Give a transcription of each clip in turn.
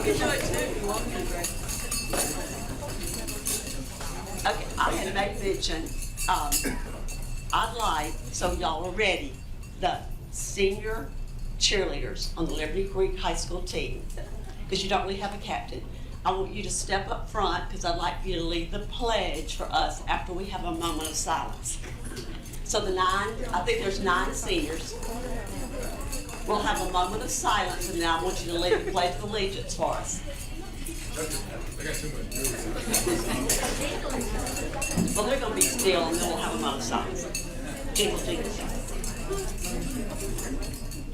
Okay, I had made mention, I'd like, so y'all are ready, the senior cheerleaders on the Liberty Creek High School team, because you don't really have a captain. I want you to step up front, because I'd like you to lead the pledge for us after we have a moment of silence. So I think there's 9 seniors. We'll have a moment of silence, and then I want you to lead the Pledge of Allegiance for us. I got too much news. Well, they're going to be still, and then we'll have a moment of silence. Jingle, jingle.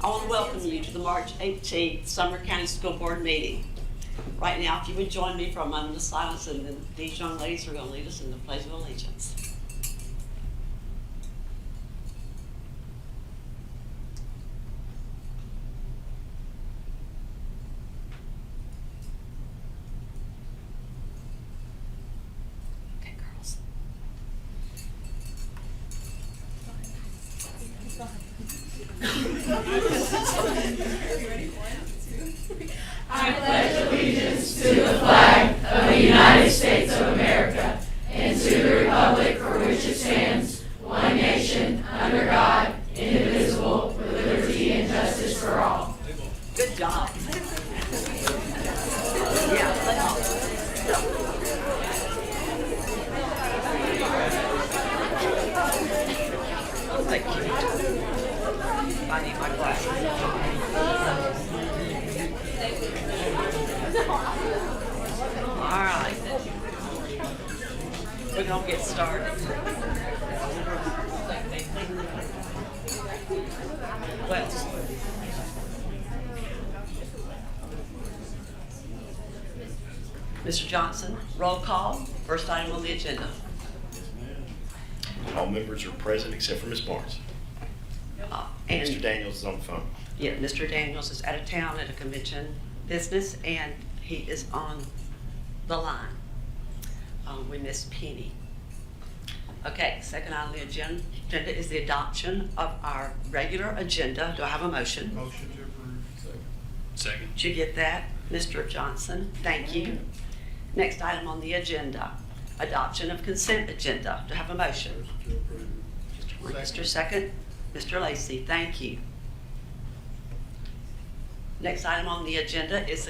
I want to welcome you to the March 18th Sumner County School Board meeting. Right now, if you would join me for a moment of silence, and then these young ladies are going to lead us in the Pledge of Allegiance. Okay, girls. I pledge allegiance to the flag of the United States of America and to the republic for which it stands, one nation, under God, indivisible, with liberty and justice for all. Good job. Yeah, play off. Oh, thank you. I need my glasses. All right. We're gonna get started. Well, Mr. Johnson, roll call. First item on the agenda. All members are present except for Ms. Barnes. And Mr. Daniels is on the phone. yeah, Mr. Daniels is out of town at a convention business, and he is on the line. We miss Penny. Okay, second item on the agenda is the adoption of our regular agenda. Do I have a motion? Motion to approve. Second. Did you get that, Mr. Johnson? Thank you. Next item on the agenda, adoption of consent agenda. Do I have a motion? To approve. Mr. Second, Mr. Lacy, thank you. Next item on the agenda is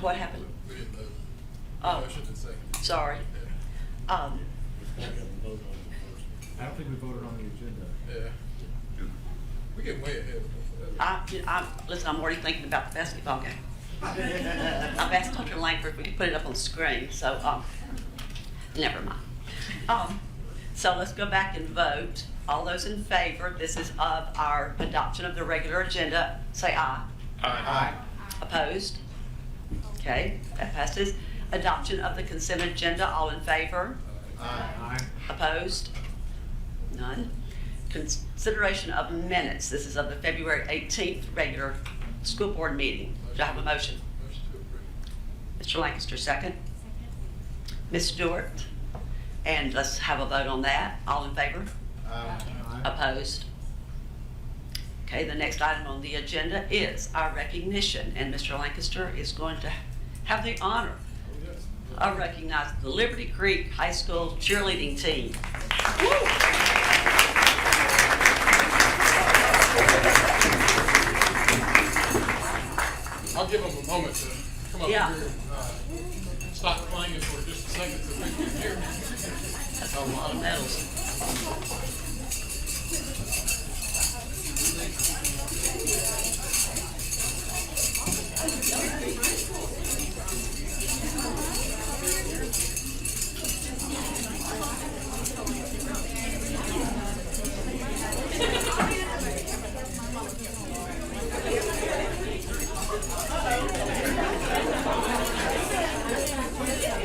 what happened? We didn't vote. Oh, Motion and second. sorry. Yeah. I don't think we voted on the agenda. Yeah. We're getting way ahead. Listen, I'm already thinking about the basketball game. I've asked Dr. Langford if we could put it up on the screen, so, never mind. So let's go back and vote. All those in favor, this is of our adoption of the regular agenda, say aye. Aye. Opposed? Okay, that passes. Adoption of the consent agenda, all in favor? Aye. Opposed? None. Consideration of minutes. This is of the February 18th regular school board meeting. Do I have a motion? Motion to approve. Mr. Lancaster, second. Ms. Stewart? And let's have a vote on that. All in favor? Aye. Opposed? Okay, the next item on the agenda is our recognition, and Mr. Lancaster is going to have the honor Oh, yes. of recognizing the Liberty Creek High School cheerleading team. I'll give them a moment to come up Yeah. here and stop playing for just a second so we can hear. That's a lot of medals.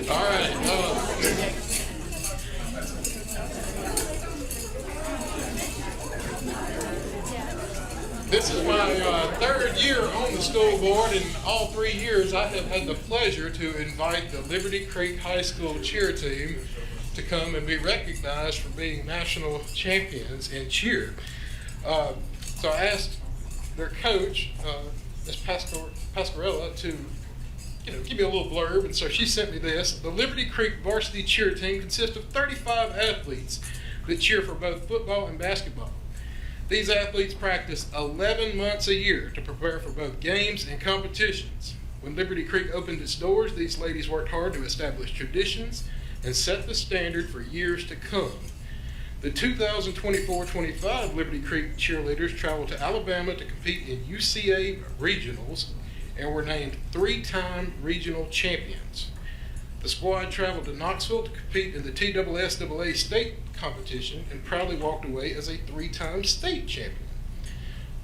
All right. This is my third year on the school board, and all 3 years I have had the pleasure to invite the Liberty Creek High School cheer team to come and be recognized for being national champions in cheer. So I asked their coach, Ms. Pascarella to, give me a little blurb. And so she sent me this. The Liberty Creek varsity cheer team consists of 35 athletes that cheer for both football and basketball. These athletes practice 11 months a year to prepare for both games and competitions. When Liberty Creek opened its doors, these ladies worked hard to establish traditions and set the standard for years to come. The 2024-25 Liberty Creek cheerleaders traveled to Alabama to compete in UCA regionals and were named 3-time regional champions. The squad traveled to Knoxville to compete in the TSSAA state competition and proudly walked away as a 3-time state champion.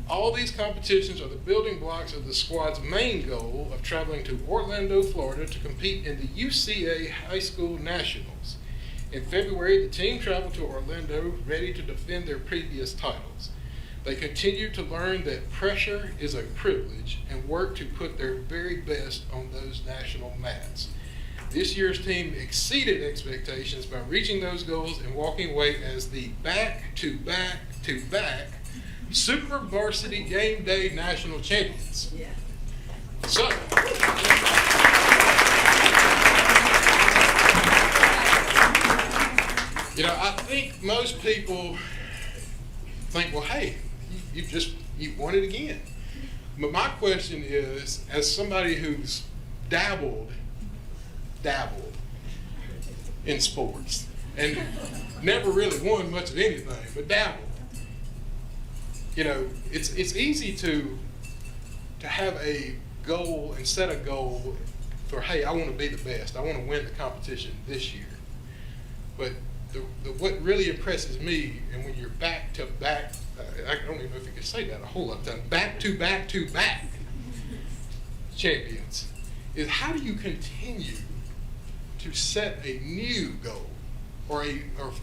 All these competitions are the building blocks of the squad's main goal of traveling to Orlando, Florida to compete in the UCA High School Nationals. In February, the team traveled to Orlando ready to defend their previous titles. They continue to learn that pressure is a privilege and work to put their very best on those national mats. This year's team exceeded expectations by reaching those goals and walking away as the back-to-back-to-back Super Varsity Game Day National Champions. Yeah. So, I think most people think, well, hey, you won it again. But my question is, as somebody who's dabbled in sports and never really won much of anything, but dabbled, it's easy to have a goal and set a goal for, hey, I want to be the best. I want to win the competition this year. But what really impresses me, and when you're back to back, I don't even know if you can say that a whole lot of time, back to back to back champions, is how do you continue to set a new goal or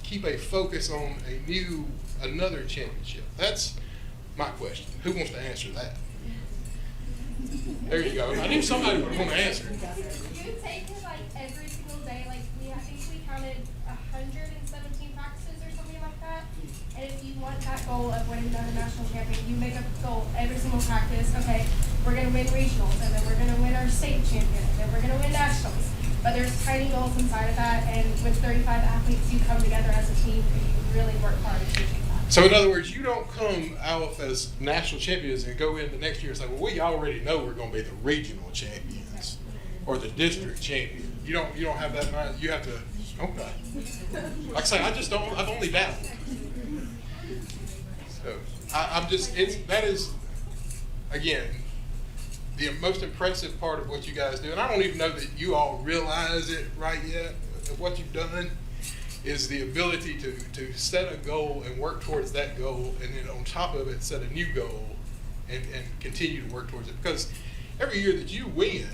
keep a focus on another championship? That's my question. Who wants to answer that? There you go. I knew somebody would want to answer. You take it like every single day. Like I think we counted 117 practices or something like that. And if you want that goal of winning the national champion, you make a goal every single practice. Okay, we're going to win regionals, and then we're going to win our state champion, and then we're going to win nationals. But there's tiny goals inside of that, and with 35 athletes, you come together as a team and you really work hard at achieving that. So in other words, you don't come out as national champions and go into next year and say, well, we already know we're going to be the regional champions or the district champion. You don't have that mind. You have to, okay. Like I say, I've only dabbled. So that is, again, the most impressive part of what you guys do. And I don't even know that you all realize it right yet, of what you've done, is the ability to set a goal and work towards that goal, and then on top of it, set a new goal and continue to work towards it. Because every year that you win,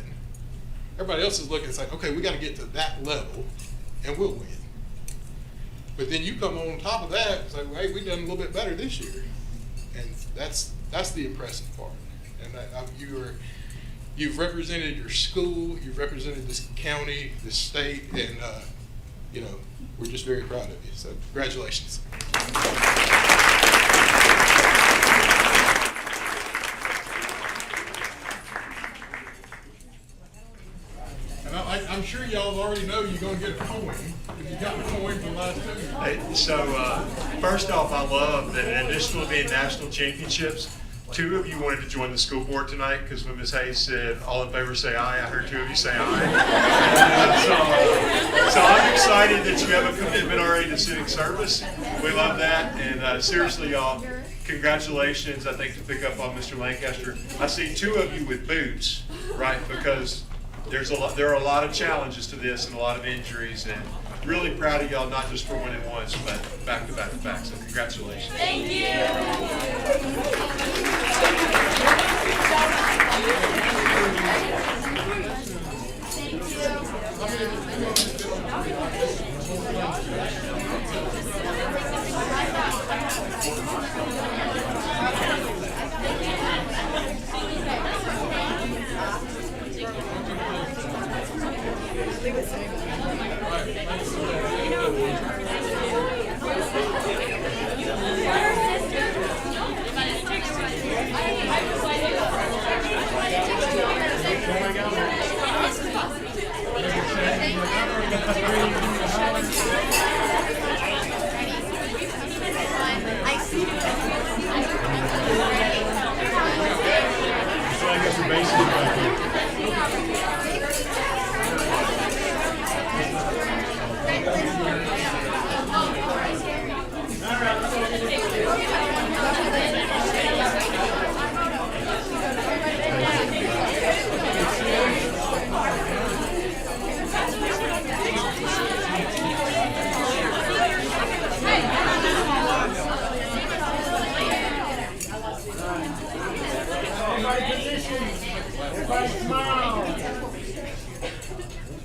everybody else is looking and saying, okay, we got to get to that level and we'll win. But then you come on top of that and say, well, hey, we've done a little bit better this year. And that's the impressive part. And you've represented your school, you've represented this county, this state, and we're just very proud of you. So congratulations. And I'm sure y'all already know you're going to get a coin, because you got the coin from last time. Hey, so first off, I love that in addition to being national championships, 2 of you wanted to join the school board tonight, because when Ms. Hayes said, all in favor say aye, I heard 2 of you say aye. So I'm excited that you have a commitment already to civic service. We love that, and seriously, y'all, congratulations. I think to pick up on Mr. Lancaster, I see 2 of you with boots, right, because there are a lot of challenges to this and a lot of injuries, and really proud of y'all, not just for winning once, but back to back to back. So congratulations. Thank you. Mason back here. Everybody smile.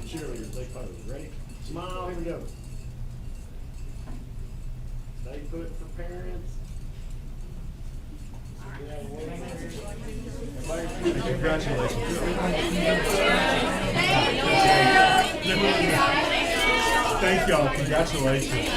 Cheerleaders, they pose. Ready? Smile, here we go. Stay put for parents. Congratulations. Thank y'all. Congratulations.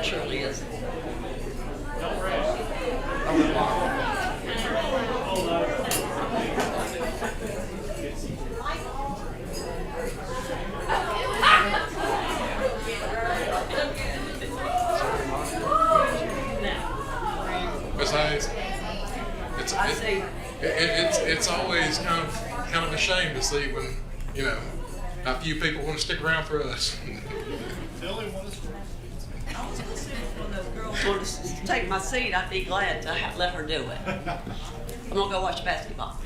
Surely is. Besides, I see. it's always kind of a shame to see when, you know, a few people want to stick around for us. Want to take my seat, I'd be glad to let her do it. I'm gonna go watch basketball.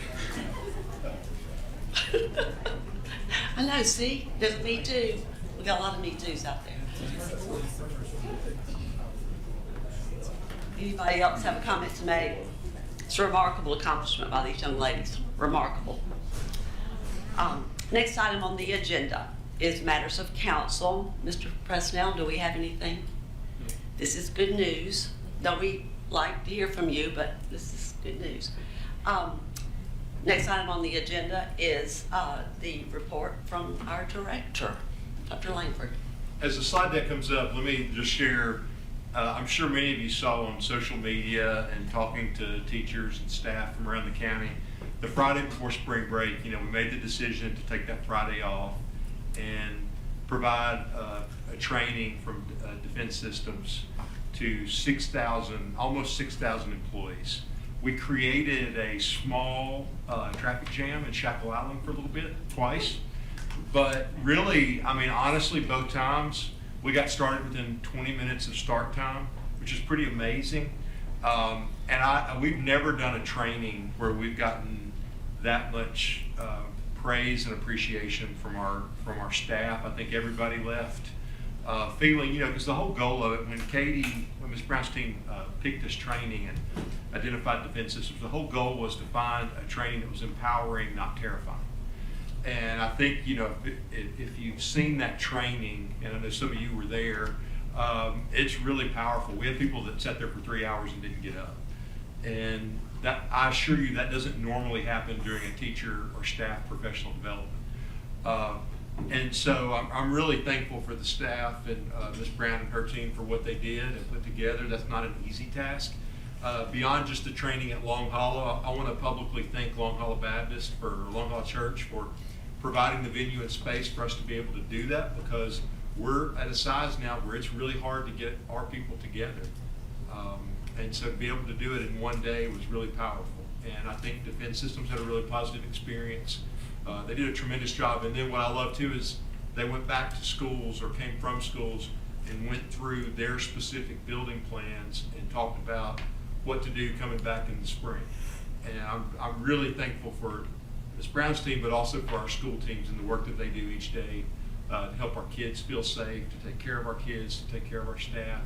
I know, see, there's Me Too. We got a lot of Me Too's out there. Anybody else have a comment to make? It's a remarkable accomplishment by these young ladies, remarkable. Next item on the agenda is matters of council. Mr. Presnell, do we have anything? This is good news, though we like to hear from you, but this is good news. Next item on the agenda is the report from our director, Dr. Langford. As the slide deck comes up, let me just share, I'm sure many of you saw on social media and talking to teachers and staff from around the county, the Friday before spring break, we made the decision to take that Friday off and provide a training from Defense Systems to 6,000, almost 6,000 employees. We created a small traffic jam in Shackle Island for a little bit, twice. But really, honestly, both times, we got started within 20 minutes of start time, which is pretty amazing. And we've never done a training where we've gotten that much praise and appreciation from our staff. I think everybody left feeling, because the whole goal of it, when Ms. Brown's team picked this training and identified Defense Systems, the whole goal was to find a training that was empowering, not terrifying. And I think, if you've seen that training, and I know some of you were there, it's really powerful. We had people that sat there for 3 hours and didn't get up. And that, I assure you, that doesn't normally happen during a teacher or staff professional development. And so I'm really thankful for the staff and Ms. Brown and her team for what they did and put together. That's not an easy task. Beyond just the training at Long Hollow, I want to publicly thank Long Hollow Baptist for Long Hollow Church for providing the venue and space for us to be able to do that, because we're at a size now where it's really hard to get our people together. And so to be able to do it in one day was really powerful. And I think Defense Systems had a really positive experience. They did a tremendous job. And then what I love too is they went back to schools or came from schools and went through their specific building plans and talked about what to do coming back in the spring. And I'm really thankful for Ms. Brown's team, but also for our school teams and the work that they do each day to help our kids feel safe, to take care of our kids, to take care of our staff.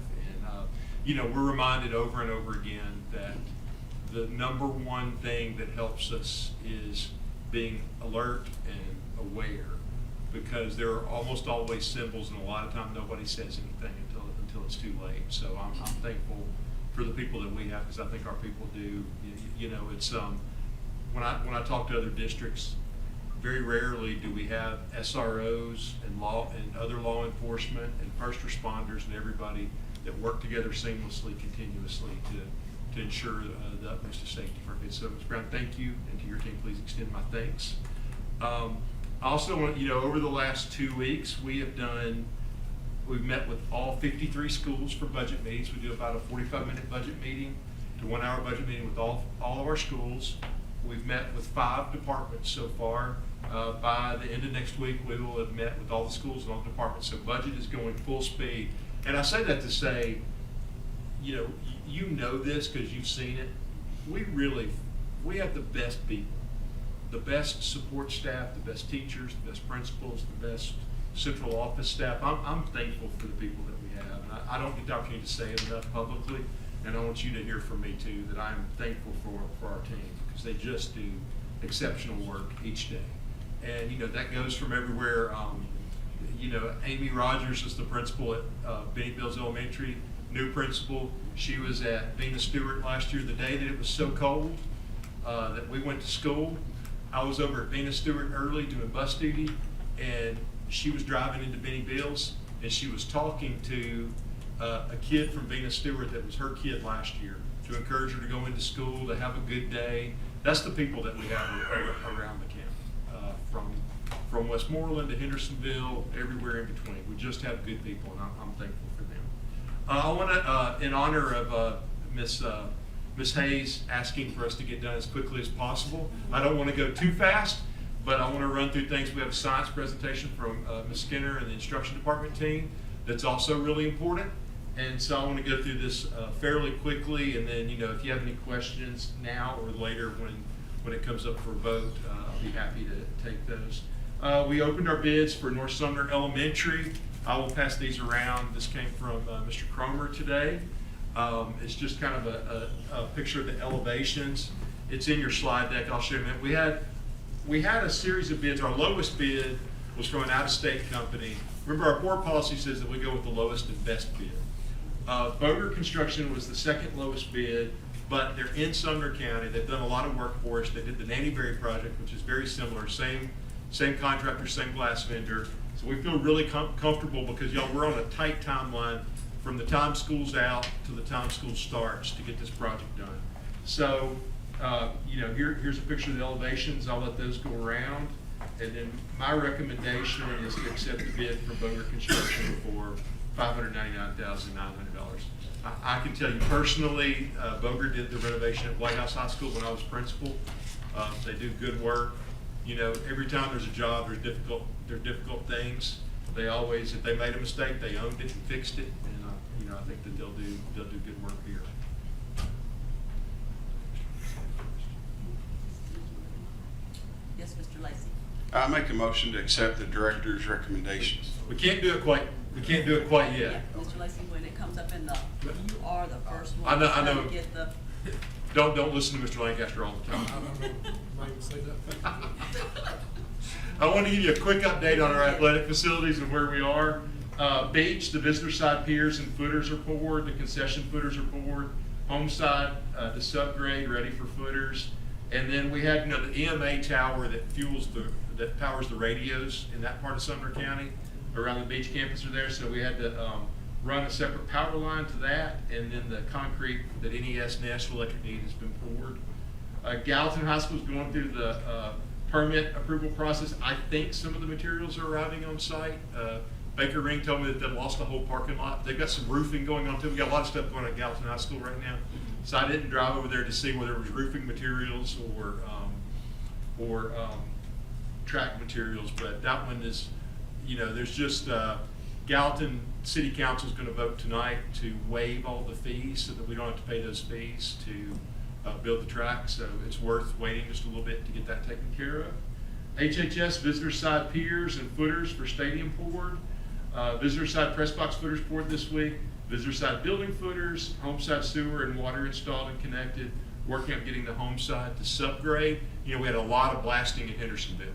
And we're reminded over and over again that the number one thing that helps us is being alert and aware, because there are almost always symbols, and a lot of time nobody says anything until it's too late. So I'm thankful for the people that we have, because I think our people do. You know, it's when I talk to other districts, very rarely do we have SROs and other law enforcement and first responders and everybody that work together seamlessly, continuously to ensure the utmost of safety for our kids. So, Ms. Brown, thank you, and to your team, please extend my thanks. I also want, over the last 2 weeks, we've met with all 53 schools for budget meetings. We do about a 45-minute budget meeting to 1-hour budget meeting with all of our schools. We've met with 5 departments so far. By the end of next week, we will have met with all the schools and all the departments. So budget is going full speed. And I say that to say, you know this because you've seen it. We have the best people, the best support staff, the best teachers, the best principals, the best central office staff. I'm thankful for the people that we have. And I don't get the opportunity to say it enough publicly. And I want you to hear from me too, that I'm thankful for our team, because they just do exceptional work each day. And that goes from everywhere. Amy Rogers is the principal at Benny Bills Elementary, new principal. She was at Venus Stewart last year, the day that it was so cold that we went to school. I was over at Venus Stewart early doing bus duty, and she was driving into Benny Bills, and she was talking to a kid from Venus Stewart that was her kid last year, to encourage her to go into school, to have a good day. That's the people that we have around the county, from Westmoreland to Hendersonville, everywhere in between. We just have good people, and I'm thankful for them. I want to, in honor of Miss Hayes asking for us to get done as quickly as possible, I don't want to go too fast, but I want to run through things. We have a science presentation from Ms. Skinner and the instruction department team that's also really important. And so I want to go through this fairly quickly, and then, if you have any questions now or later when it comes up for a vote, I'll be happy to take those. We opened our bids for North Sumner Elementary. I will pass these around. This came from Mr. Cromer today. It's just kind of a picture of the elevations. It's in your slide deck. I'll show you in a minute. We had a series of bids. Our lowest bid was from an out-of-state company. Remember, our board policy says that we go with the lowest and best bid. Boger Construction was the second lowest bid, but they're in Sumner County. They've done a lot of work for us. They did the Nanny Berry project, which is very similar, same contractor, same glass vendor. So we feel really comfortable, because we're on a tight timeline from the time school's out to the time school starts to get this project done. So, here's a picture of the elevations. I'll let those go around. And then my recommendation is to accept the bid for Boger Construction for $599,900. I can tell you personally, Boger did the renovation at White House High School when I was principal. They do good work. Every time there's a job, there are difficult things. They always, if they made a mistake, they owned it and fixed it. And I think that they'll do good work here. Yes, Mr. Lacy. I make a motion to accept the director's recommendations. We can't do it quite yet. Yeah, Mr. Lacy, when it comes up in you are the first one. I know. To get the. Don't listen to Mr. Lancaster all the time. I want to give you a quick update on our athletic facilities and where we are. Beach, the visitor side piers and footers are poured. The concession footers are poured. Home side, the subgrade ready for footers. And then we had, the EMA tower that powers the radios in that part of Sumner County around the beach campus are there. So we had to run a separate power line to that, and then the concrete that NES National Electric need has been poured. Gallatin High School is going through the permit approval process. I think some of the materials are arriving on site. Baker Ring told me that they lost the whole parking lot. They've got some roofing going on too. We got a lot of stuff going on at Gallatin High School right now. So I didn't drive over there to see whether it was roofing materials or track materials, but that one is, there's just, Gallatin City Council is going to vote tonight to waive all the fees so that we don't have to pay those fees to build the track. So it's worth waiting just a little bit to get that taken care of. HHS visitor side piers and footers for stadium poured. Visitor side press box footers poured this week. Visitor side building footers, home side sewer and water installed and connected. working on getting the home side to subgrade. You know, we had a lot of blasting in Hendersonville.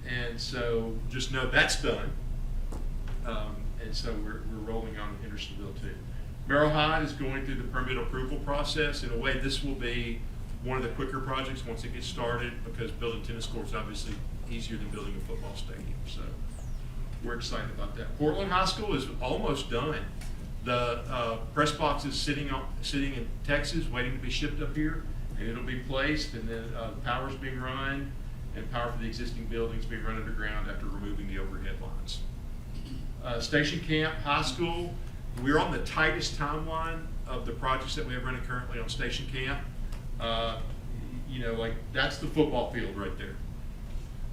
And so just know that's done. And so we're rolling on in Hendersonville too. Merrill Hyde is going through the permit approval process. In a way, this will be one of the quicker projects once it gets started, because building tennis courts is obviously easier than building a football stadium. So we're excited about that. Portland High School is almost done. The press box is sitting in Texas, waiting to be shipped up here, and it'll be placed, and then power's being run, and power for the existing buildings being run underground after removing the overhead lines. Station Camp High School, we're on the tightest timeline of the projects that we have running currently on Station Camp. You know, like that's the football field right there.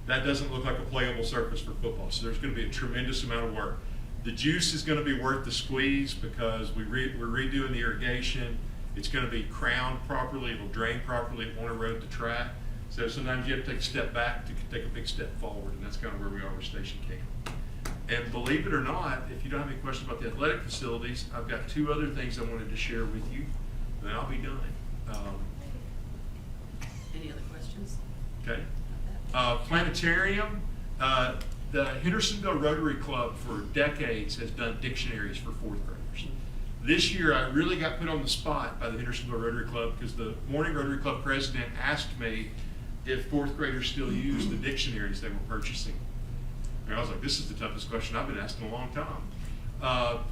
That doesn't look like a playable surface for football, so there's going to be a tremendous amount of work. The juice is going to be worth the squeeze because we're redoing the irrigation. It's going to be crowned properly, it'll drain properly, it won't erode the track. So sometimes you have to take a step back to take a big step forward, and that's kind of where we are with Station Camp. And believe it or not, if you don't have any questions about the athletic facilities, I've got two other things I wanted to share with you, and then I'll be done. Any other questions? Okay. Planetarium, the Hendersonville Rotary Club for decades has done dictionaries for fourth graders. This year I really got put on the spot by the Hendersonville Rotary Club because the morning Rotary Club president asked me if fourth graders still use the dictionaries they were purchasing. And I was like, this is the toughest question I've been asked in a long time.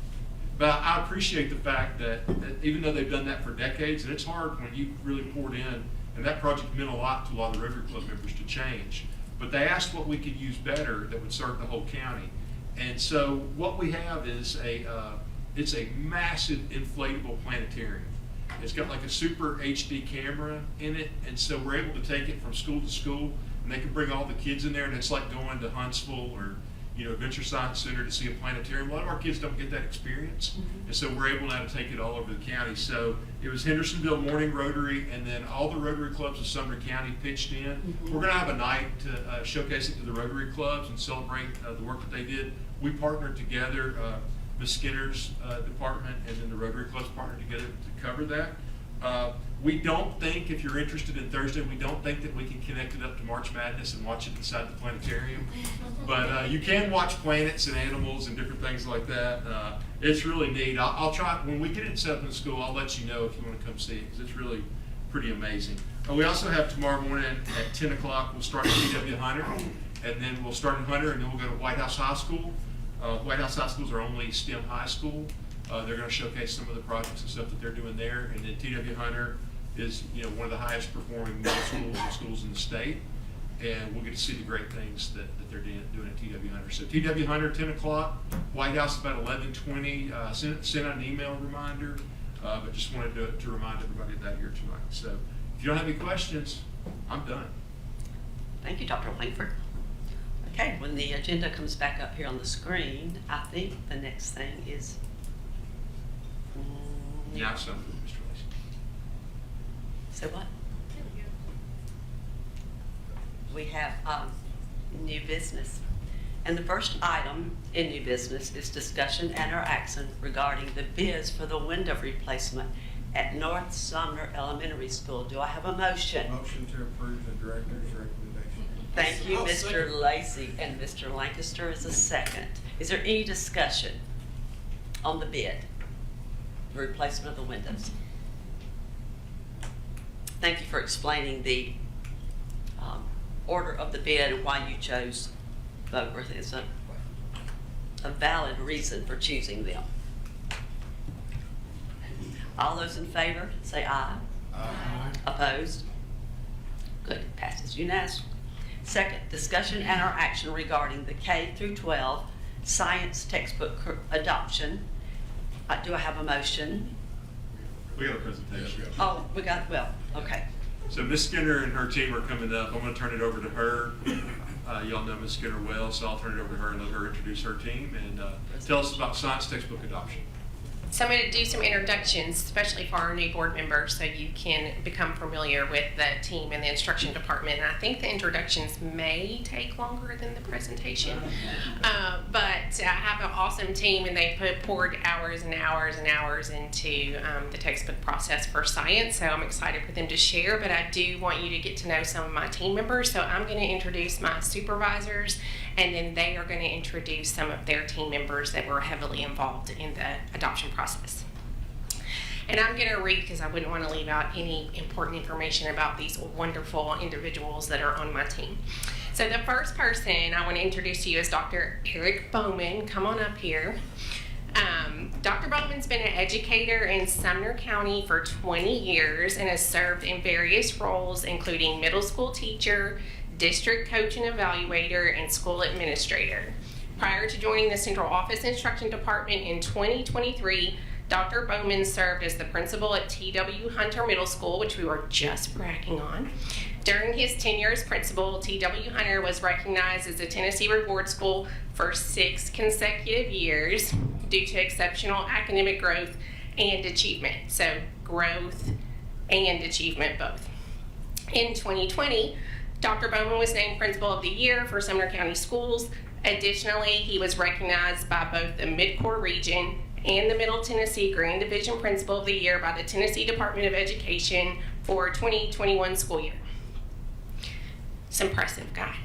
But I appreciate the fact that even though they've done that for decades, and it's hard when you really poured in, and that project meant a lot to a lot of the Rotary Club members to change. But they asked what we could use better that would serve the whole county. And so what we have is it's a massive inflatable planetarium. It's got like a super HD camera in it, and so we're able to take it from school to school, and they can bring all the kids in there, and it's like going to Huntsville or Adventure Science Center to see a planetarium. A lot of our kids don't get that experience, and so we're able now to take it all over the county. So it was Hendersonville Morning Rotary, and then all the Rotary clubs of Sumner County pitched in. We're going to have a night to showcase it to the Rotary clubs and celebrate the work that they did. We partnered together, Ms. Skinner's department, and then the Rotary clubs partnered together to cover that. We don't think, if you're interested in Thursday, we don't think that we can connect it up to March Madness and watch it inside the planetarium. But you can watch planets and animals and different things like that. It's really neat. I'll try, when we get it set up in the school, I'll let you know if you want to come see it, because it's really pretty amazing. We also have tomorrow morning at 10 o'clock, we'll start at T.W. Hunter, and then we'll start in Hunter, and then we'll go to White House High School. White House High Schools are only STEM high school. They're going to showcase some of the projects and stuff that they're doing there. And then T.W. Hunter is one of the highest performing middle schools and schools in the state. And we'll get to see the great things that they're doing at T.W. Hunter. So T.W. Hunter, 10 o'clock. White House about 11:20. Sent out an email reminder, but just wanted to remind everybody of that here tonight. So if you don't have any questions, I'm done. Thank you, Dr. Langford. Okay, when the agenda comes back up here on the screen, I think the next thing is Now something, Mr. Lacy. So what? We have new business. And the first item in new business is discussion and or action regarding the bids for the window replacement at North Sumner Elementary School. Do I have a motion? Motion to approve the director's recommendation. Thank you, Mr. Lacy, and Mr. Lancaster is a second. Is there any discussion on the bid? The replacement of the windows. Thank you for explaining the order of the bid and why you chose Vogworth. It's a valid reason for choosing them. All those in favor, say aye. Aye. Opposed? Good, passes unanimously. Second, discussion and or action regarding the K through 12 science textbook adoption. Do I have a motion? We got a presentation. Oh, we got, well, okay. So Ms. Skinner and her team are coming up. I'm going to turn it over to her. Y'all know Ms. Skinner well, so I'll turn it over to her and let her introduce her team and tell us about science textbook adoption. So I'm going to do some introductions, especially for our new board members, so you can become familiar with the team and the instruction department. And I think the introductions may take longer than the presentation, but I have an awesome team, and they poured hours and hours and hours into the textbook process for science. So I'm excited for them to share, but I do want you to get to know some of my team members. So I'm going to introduce my supervisors, and then they are going to introduce some of their team members that were heavily involved in the adoption process. And I'm going to read because I wouldn't want to leave out any important information about these wonderful individuals that are on my team. So the first person I want to introduce to you is Dr. Eric Bowman. Come on up here. Dr. Bowman's been an educator in Sumner County for 20 years and has served in various roles, including middle school teacher, district coach and evaluator, and school administrator. Prior to joining the Central Office Instruction Department in 2023, Dr. Bowman served as the principal at T.W. Hunter Middle School, which we were just bragging on. During his tenure as principal, T.W. Hunter was recognized as a Tennessee Reward School for 6 consecutive years due to exceptional academic growth and achievement. So growth and achievement both. In 2020, Dr. Bowman was named Principal of the Year for Sumner County Schools. Additionally, he was recognized by both the Mid-Core region and the Middle Tennessee Grand Division Principal of the Year by the Tennessee Department of Education for 2021 school year. It's an impressive guy.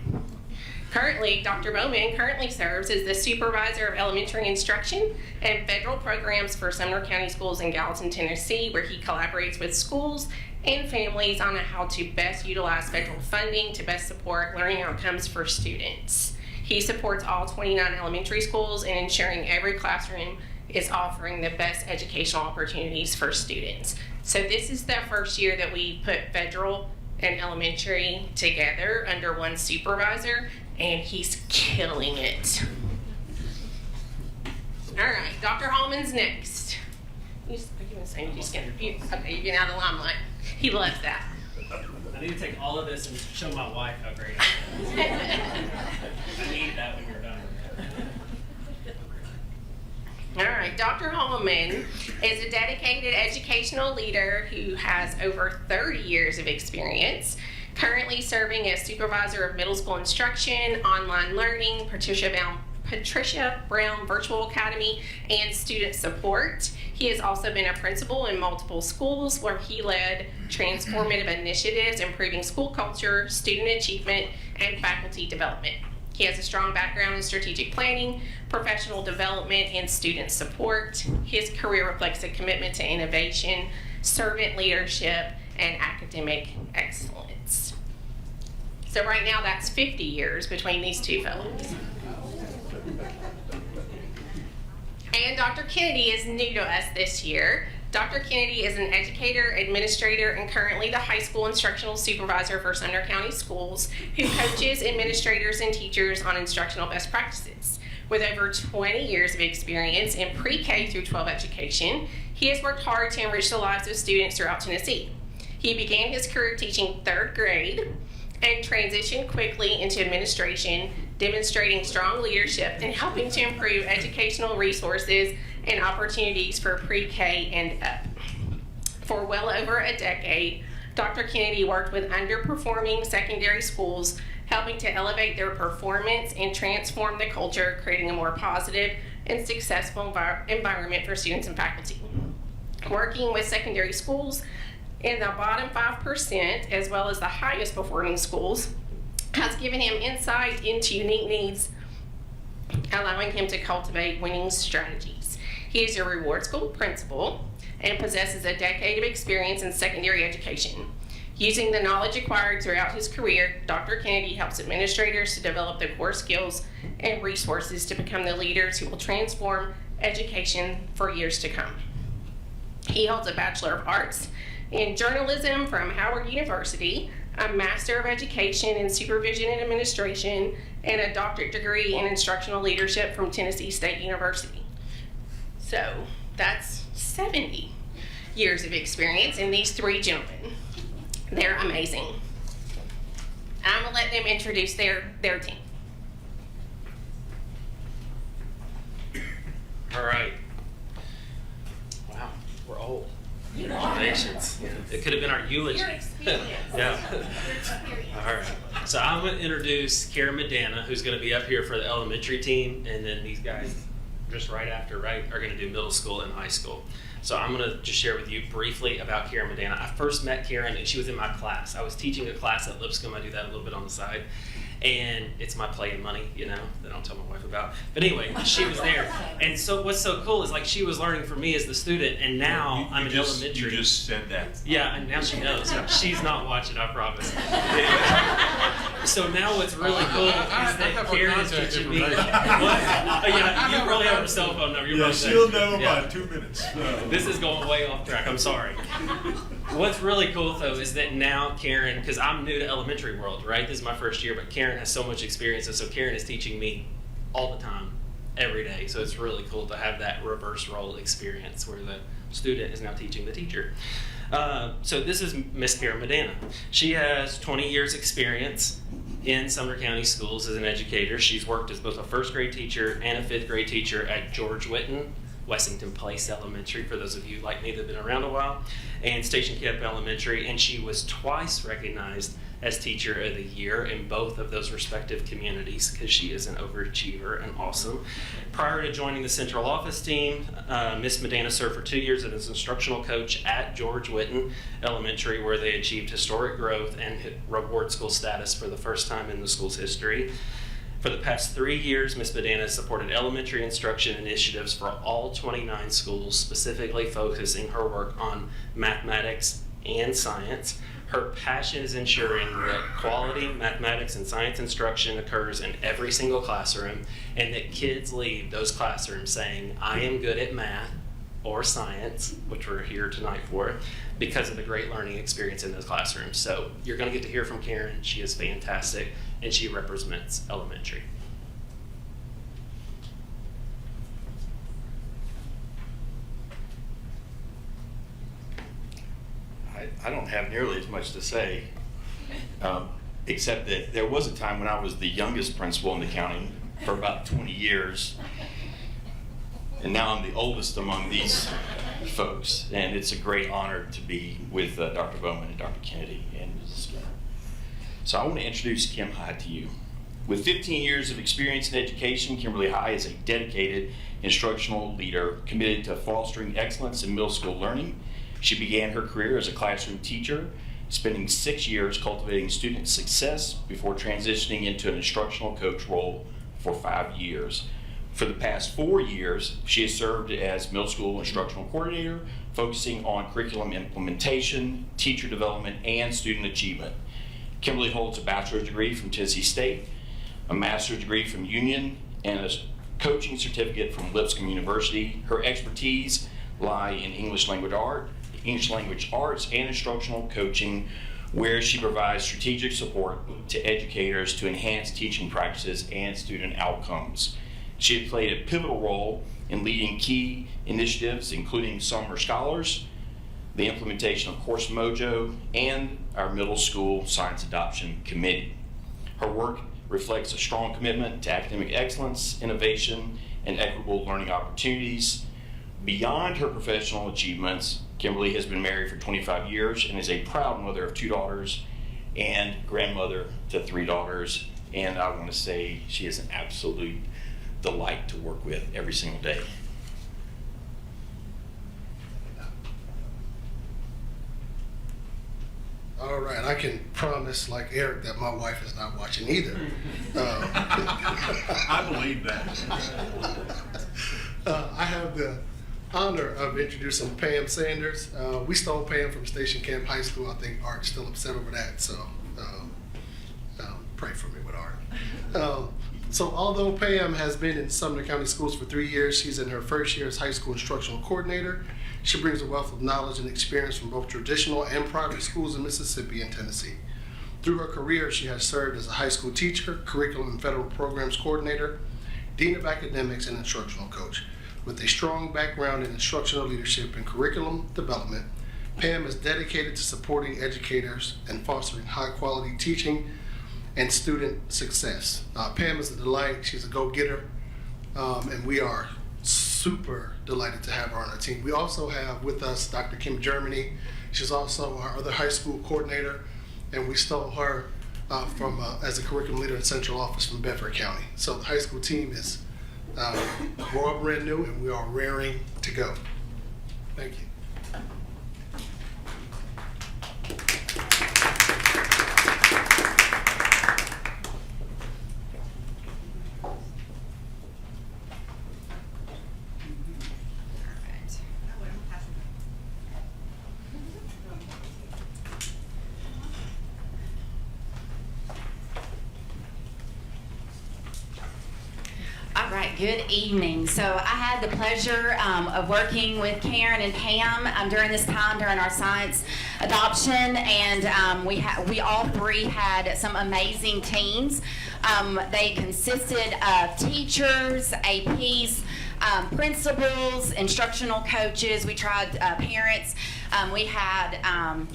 Currently, Dr. Bowman currently serves as the Supervisor of Elementary Instruction and Federal Programs for Sumner County Schools in Gallatin, Tennessee, where he collaborates with schools and families on how to best utilize federal funding to best support learning outcomes for students. He supports all 29 elementary schools in ensuring every classroom is offering the best educational opportunities for students. So this is the first year that we put federal and elementary together under one supervisor, and he's killing it. All right, Dr. Hallman's next. You get out of the limelight. He loves that. I need to take all of this and show my wife how great I am. I need that when you're done with it. All right, Dr. Hallman is a dedicated educational leader who has over 30 years of experience, currently serving as supervisor of middle school instruction, online learning, Patricia Brown Virtual Academy, and student support. He has also been a principal in multiple schools where he led transformative initiatives improving school culture, student achievement, and faculty development. He has a strong background in strategic planning, professional development, and student support. His career reflects a commitment to innovation, servant leadership, and academic excellence. So right now that's 50 years between these two fellows. And Dr. Kennedy is new to us this year. Dr. Kennedy is an educator, administrator, and currently the high school instructional supervisor for Sumner County Schools, who coaches administrators and teachers on instructional best practices. With over 20 years of experience in pre-K through 12 education, he has worked hard to enrich the lives of students throughout Tennessee. He began his career teaching 3rd grade and transitioned quickly into administration, demonstrating strong leadership and helping to improve educational resources and opportunities for pre-K and up. For well over a decade, Dr. Kennedy worked with underperforming secondary schools, helping to elevate their performance and transform the culture, creating a more positive and successful environment for students and faculty. Working with secondary schools in the bottom 5%, as well as the highest performing schools, has given him insight into unique needs, allowing him to cultivate winning strategies. He is a Reward School principal and possesses a decade of experience in secondary education. Using the knowledge acquired throughout his career, Dr. Kennedy helps administrators to develop the core skills and resources to become the leaders who will transform education for years to come. He holds a Bachelor of Arts in Journalism from Howard University, a Master of Education in Supervision and Administration, and a doctorate degree in Instructional Leadership from Tennessee State University. So that's 70 years of experience in these 3 gentlemen. They're amazing. I'm gonna let them introduce their team. All right. We're old. Congratulations. It could have been our eulogy. Your experience. Yeah. Your experience. All right. So I'm going to introduce Karen Medana, who's going to be up here for the elementary team, and then these guys just right after, are going to do middle school and high school. So I'm going to just share with you briefly about Karen Medana. I first met Karen, and she was in my class. I was teaching a class at Lipscomb. I do that a little bit on the side. And it's my play and money, that I don't tell my wife about. But anyway, she was there. And so what's so cool is like she was learning from me as the student, and now I'm in elementary. You just said that. Yeah, and now she knows. She's not watching, I promise. So now what's really cool is that have her Karen is contact teaching me. information. Oh, yeah, you really have her cell phone number. You're Yeah, right she'll there. know Yeah. by 2 minutes. This is going way off track. I'm sorry. What's really cool though is that now Karen, because I'm new to elementary world, right? This is my first year, but Karen has so much experience, and so Karen is teaching me all the time, every day. So it's really cool to have that reverse role experience where the student is now teaching the teacher. So this is Miss Karen Medana. She has 20 years experience in Sumner County Schools as an educator. She's worked as both a first grade teacher and a fifth grade teacher at George Whitten, Wessington Place Elementary, for those of you like me that have been around a while, and Station Camp Elementary, and she was twice recognized as Teacher of the Year in both of those respective communities because she is an overachiever and awesome. Prior to joining the central office team, Miss Medana served for 2 years as instructional coach at George Whitten Elementary, where they achieved historic growth and reward school status for the first time in the school's history. For the past 3 years, Ms. Medana has supported elementary instruction initiatives for all 29 schools, specifically focusing her work on mathematics and science. Her passion is ensuring that quality mathematics and science instruction occurs in every single classroom, and that kids leave those classrooms saying, I am good at math or science, which we're here tonight for, because of the great learning experience in those classrooms. So you're going to get to hear from Karen. She is fantastic, and she represents elementary. I don't have nearly as much to say, except that there was a time when I was the youngest principal in the county for about 20 years. And now I'm the oldest among these folks, and it's a great honor to be with Dr. Bowman and Dr. Kennedy and Mrs. Skinner. So I want to introduce Kim High to you. With 15 years of experience in education, Kimberly High is a dedicated instructional leader committed to fostering excellence in middle school learning. She began her career as a classroom teacher, spending 6 years cultivating student success before transitioning into an instructional coach role for 5 years. For the past 4 years, she has served as middle school instructional coordinator, focusing on curriculum implementation, teacher development, and student achievement. Kimberly holds a bachelor's degree from Tennessee State, a master's degree from Union, and a coaching certificate from Lipscomb University. Her expertise lie in English language arts, and instructional coaching, where she provides strategic support to educators to enhance teaching practices and student outcomes. She has played a pivotal role in leading key initiatives, including Summer Scholars, the implementation of Course Mojo, and our middle school science adoption committee. Her work reflects a strong commitment to academic excellence, innovation, and equitable learning opportunities. Beyond her professional achievements, Kimberly has been married for 25 years and is a proud mother of 2 daughters and grandmother to 3 daughters. And I want to say she is an absolute delight to work with every single day. All right, I can promise, like Eric, that my wife is not watching either. I believe that. I have the honor of introducing Pam Sanders. We stole Pam from Station Camp High School. I think Art's still upset over that, so pray for me with Art. So although Pam has been in Sumner County Schools for 3 years, she's in her first year as high school instructional coordinator. She brings a wealth of knowledge and experience from both traditional and private schools in Mississippi and Tennessee. Through her career, she has served as a high school teacher, curriculum and federal programs coordinator, dean of academics, and instructional coach. With a strong background in instructional leadership and curriculum development, Pam is dedicated to supporting educators and fostering high-quality teaching and student success. Pam is a delight. She's a go-getter, and we are super delighted to have her on our team. We also have with us Dr. Kim Germany. She's also our other high school coordinator, and we stole her from as a curriculum leader in central office from Bedford County. So the high school team is we're all brand new, and we are raring to go. Thank you. All right, good evening. So I had the pleasure of working with Karen and Pam during this time during our science adoption, and we all three had some amazing teams. They consisted of teachers, APs, principals, instructional coaches. We tried parents. We had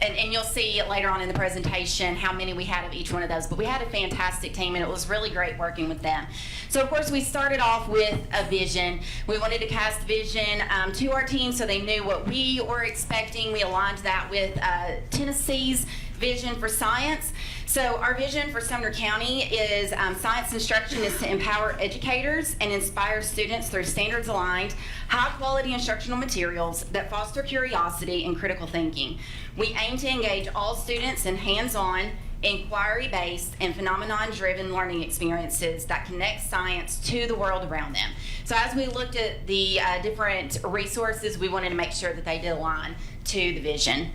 and you'll see later on in the presentation how many we had of each one of those. But we had a fantastic team, and it was really great working with them. So, of course, we started off with a vision. We wanted to cast vision to our team so they knew what we were expecting. We aligned that with Tennessee's vision for science. So our vision for Sumner County is science instruction is to empower educators and inspire students through standards-aligned, high-quality instructional materials that foster curiosity and critical thinking. We aim to engage all students in hands-on, inquiry-based, and phenomenon-driven learning experiences that connect science to the world around them. So as we looked at the different resources, we wanted to make sure that they did align to the vision.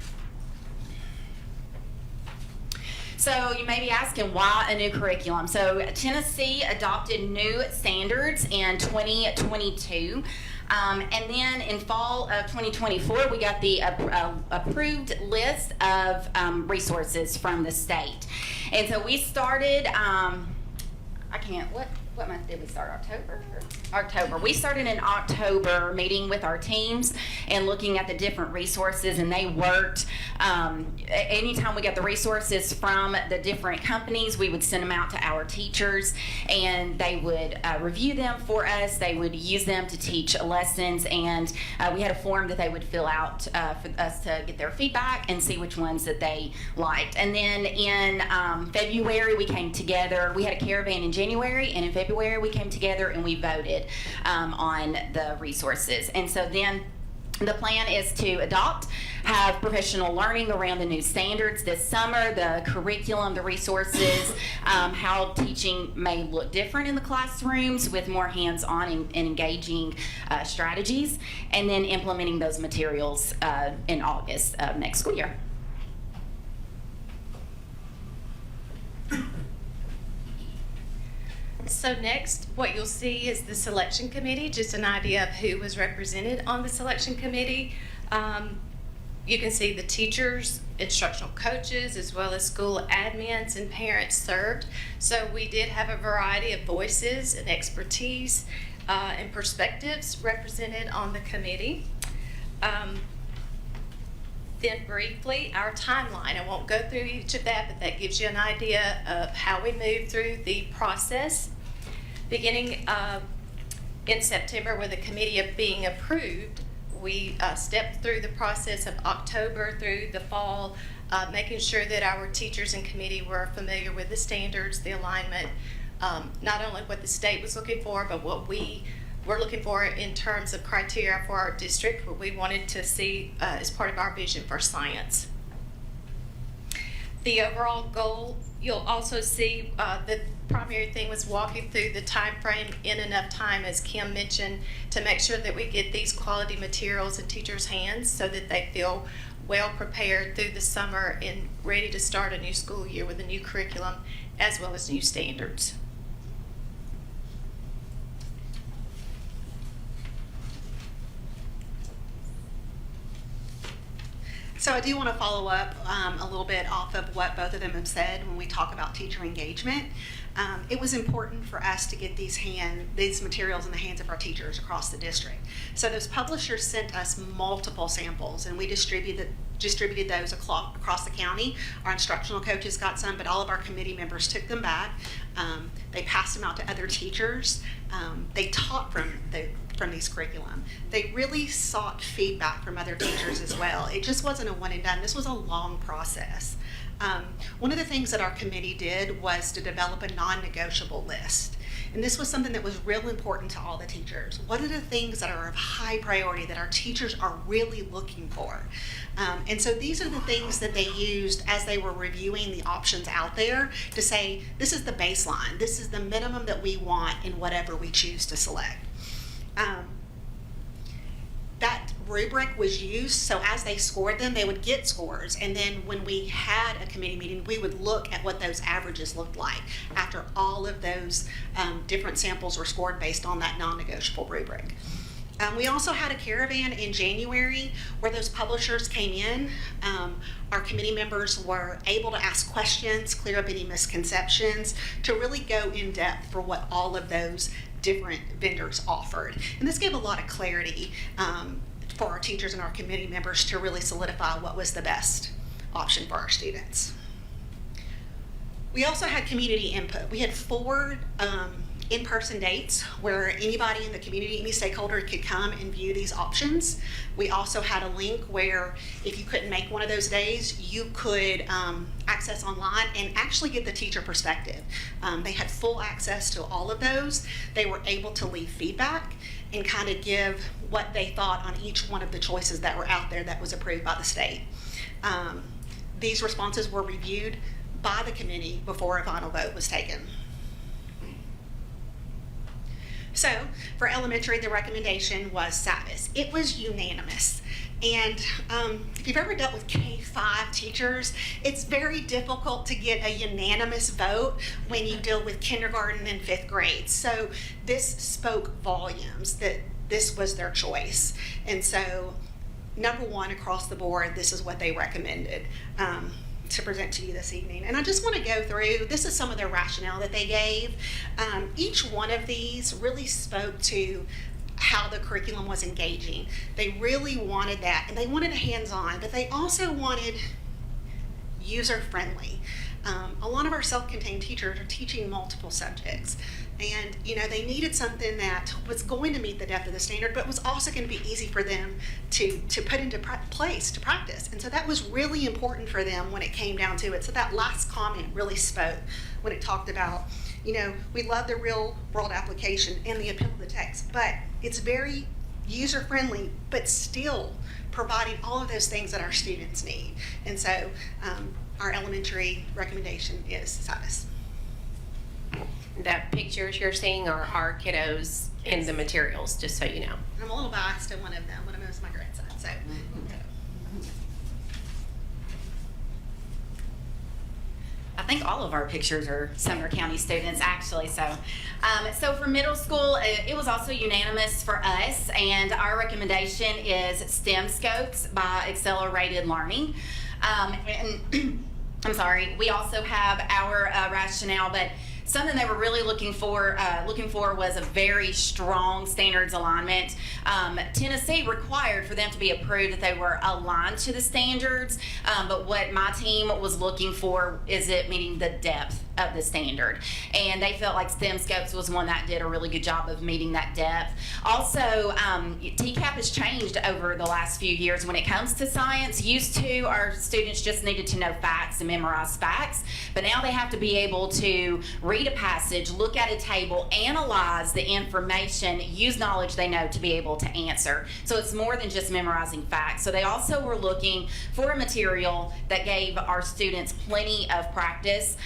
So you may be asking, why a new curriculum? So Tennessee adopted new standards in 2022. And then in fall of 2024, we got the approved list of resources from the state. And so we started, what month did we start? October. We started in October meeting with our teams and looking at the different resources, and they worked. Anytime we got the resources from the different companies, we would send them out to our teachers, and they would review them for us. They would use them to teach lessons, and we had a form that they would fill out for us to get their feedback and see which ones that they liked. And then in February, we came together. We had a caravan in January, and in February, we came together and we voted on the resources. And so then the plan is to have professional learning around the new standards this summer, the curriculum, the resources, how teaching may look different in the classrooms with more hands-on and engaging strategies, and then implementing those materials in August of next school year. So next, what you'll see is the selection committee, just an idea of who was represented on the selection committee. You can see the teachers, instructional coaches, as well as school admins and parents served. So we did have a variety of voices and expertise and perspectives represented on the committee. Then briefly, our timeline. I won't go through each of that, but that gives you an idea of how we moved through the process. Beginning in September, with the committee of being approved, we stepped through the process of October through the fall, making sure that our teachers and committee were familiar with the standards, the alignment, not only what the state was looking for, but what we were looking for in terms of criteria for our district, what we wanted to see as part of our vision for science. The overall goal, you'll also see the primary thing was walking through the time frame in enough time, as Kim mentioned, to make sure that we get these quality materials in teachers' hands so that they feel well prepared through the summer and ready to start a new school year with a new curriculum as well as new standards. So I do want to follow up a little bit off of what both of them have said when we talk about teacher engagement. It was important for us to get these materials in the hands of our teachers across the district. So those publishers sent us multiple samples, and we distributed those across the county. Our instructional coaches got some, but all of our committee members took them back. They passed them out to other teachers. They taught from the from these curriculum. They really sought feedback from other teachers as well. It just wasn't a one and done. This was a long process. One of the things that our committee did was to develop a non-negotiable list. And this was something that was real important to all the teachers. What are the things that are of high priority that our teachers are really looking for? And so these are the things that they used as they were reviewing the options out there to say, this is the baseline. This is the minimum that we want in whatever we choose to select. That rubric was used, so as they scored them, they would get scores. And then when we had a committee meeting, we would look at what those averages looked like after all of those different samples were scored based on that non-negotiable rubric. We also had a caravan in January where those publishers came in. Our committee members were able to ask questions, clear up any misconceptions, to really go in depth for what all of those different vendors offered. And this gave a lot of clarity for our teachers and our committee members to really solidify what was the best option for our students. We also had community input. We had 4 in-person dates where anybody in the community, any stakeholder could come and view these options. We also had a link where if you couldn't make one of those days, you could access online and actually get the teacher perspective. They had full access to all of those. They were able to leave feedback and kind of give what they thought on each one of the choices that were out there that was approved by the state. These responses were reviewed by the committee before a final vote was taken. So for elementary, the recommendation was SAVIS. It was unanimous. And if you've ever dealt with K-5 teachers, it's very difficult to get a unanimous vote when you deal with kindergarten and 5th grade. So this spoke volumes that this was their choice. And so number 1 across the board, this is what they recommended to present to you this evening. And I just want to go through, this is some of the rationale that they gave. Each one of these really spoke to how the curriculum was engaging. They really wanted that, and they wanted a hands-on, but they also wanted user-friendly. A lot of our self-contained teachers are teaching multiple subjects, and they needed something that was going to meet the depth of the standard, but was also going to be easy for them to put into place, to practice. And so that was really important for them when it came down to it. So that last comment really spoke when it talked about, we love the real world application and the appeal of the text, but it's very user-friendly, but still providing all of those things that our students need. And so our elementary recommendation is SAVIS. The pictures you're seeing are our kiddos in the materials, just so you know. I'm a little biased to one of them. One of them is my grandson. So. I think all of our pictures are Sumner County students, actually. So for middle school, it was also unanimous for us, and our recommendation is STEM Scopes by Accelerated Learning. And I'm sorry, we also have our rationale, but something they were really looking for was a very strong standards alignment. Tennessee required for them to be approved that they were aligned to the standards, but what my team was looking for is it meeting the depth of the standard. And they felt like STEM Scopes was one that did a really good job of meeting that depth. Also, TCAP has changed over the last few years when it comes to science. Used to, our students just needed to know facts and memorize facts, but now they have to be able to read a passage, look at a table, analyze the information, use knowledge they know to be able to answer. So it's more than just memorizing facts. So they also were looking for a material that gave our students plenty of practice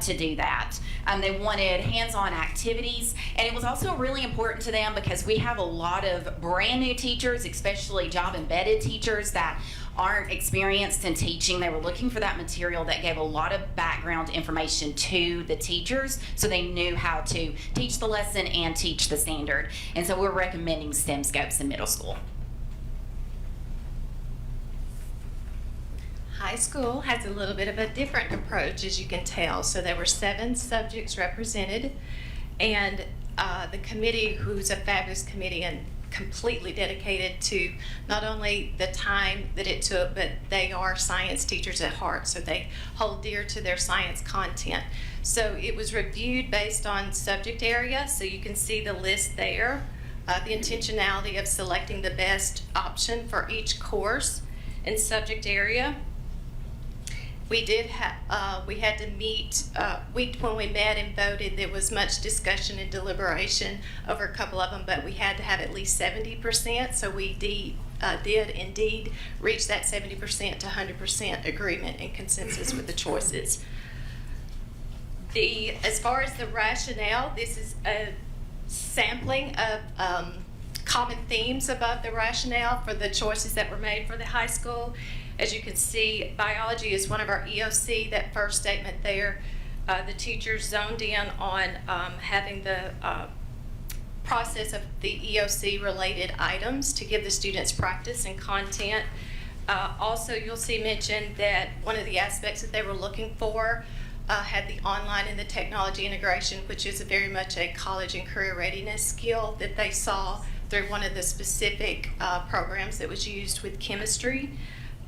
to do that. They wanted hands-on activities, and it was also really important to them because we have a lot of brand new teachers, especially job-embedded teachers that aren't experienced in teaching. They were looking for that material that gave a lot of background information to the teachers so they knew how to teach the lesson and teach the standard. And so we're recommending STEM Scopes in middle school. High school has a little bit of a different approach, as you can tell. So there were 7 subjects represented, and the committee, who's a fabulous committee and completely dedicated to not only the time that it took, but they are science teachers at heart, so they hold dear to their science content. So it was reviewed based on subject area, so you can see the list there the intentionality of selecting the best option for each course and subject area. We did we had to meet, when we met and voted, there was much discussion and deliberation over a couple of them, but we had to have at least 70%, so we did indeed reach that 70% to 100% agreement and consensus with the choices. As far as the rationale, this is a sampling of common themes above the rationale for the choices that were made for the high school. As you can see, biology is one of our EOC, that first statement there. The teachers zoned in on having the process of the EOC related items to give the students practice and content. Also, you'll see mentioned that one of the aspects that they were looking for had the online and the technology integration, which is very much a college and career readiness skill that they saw through one of the specific programs that was used with chemistry.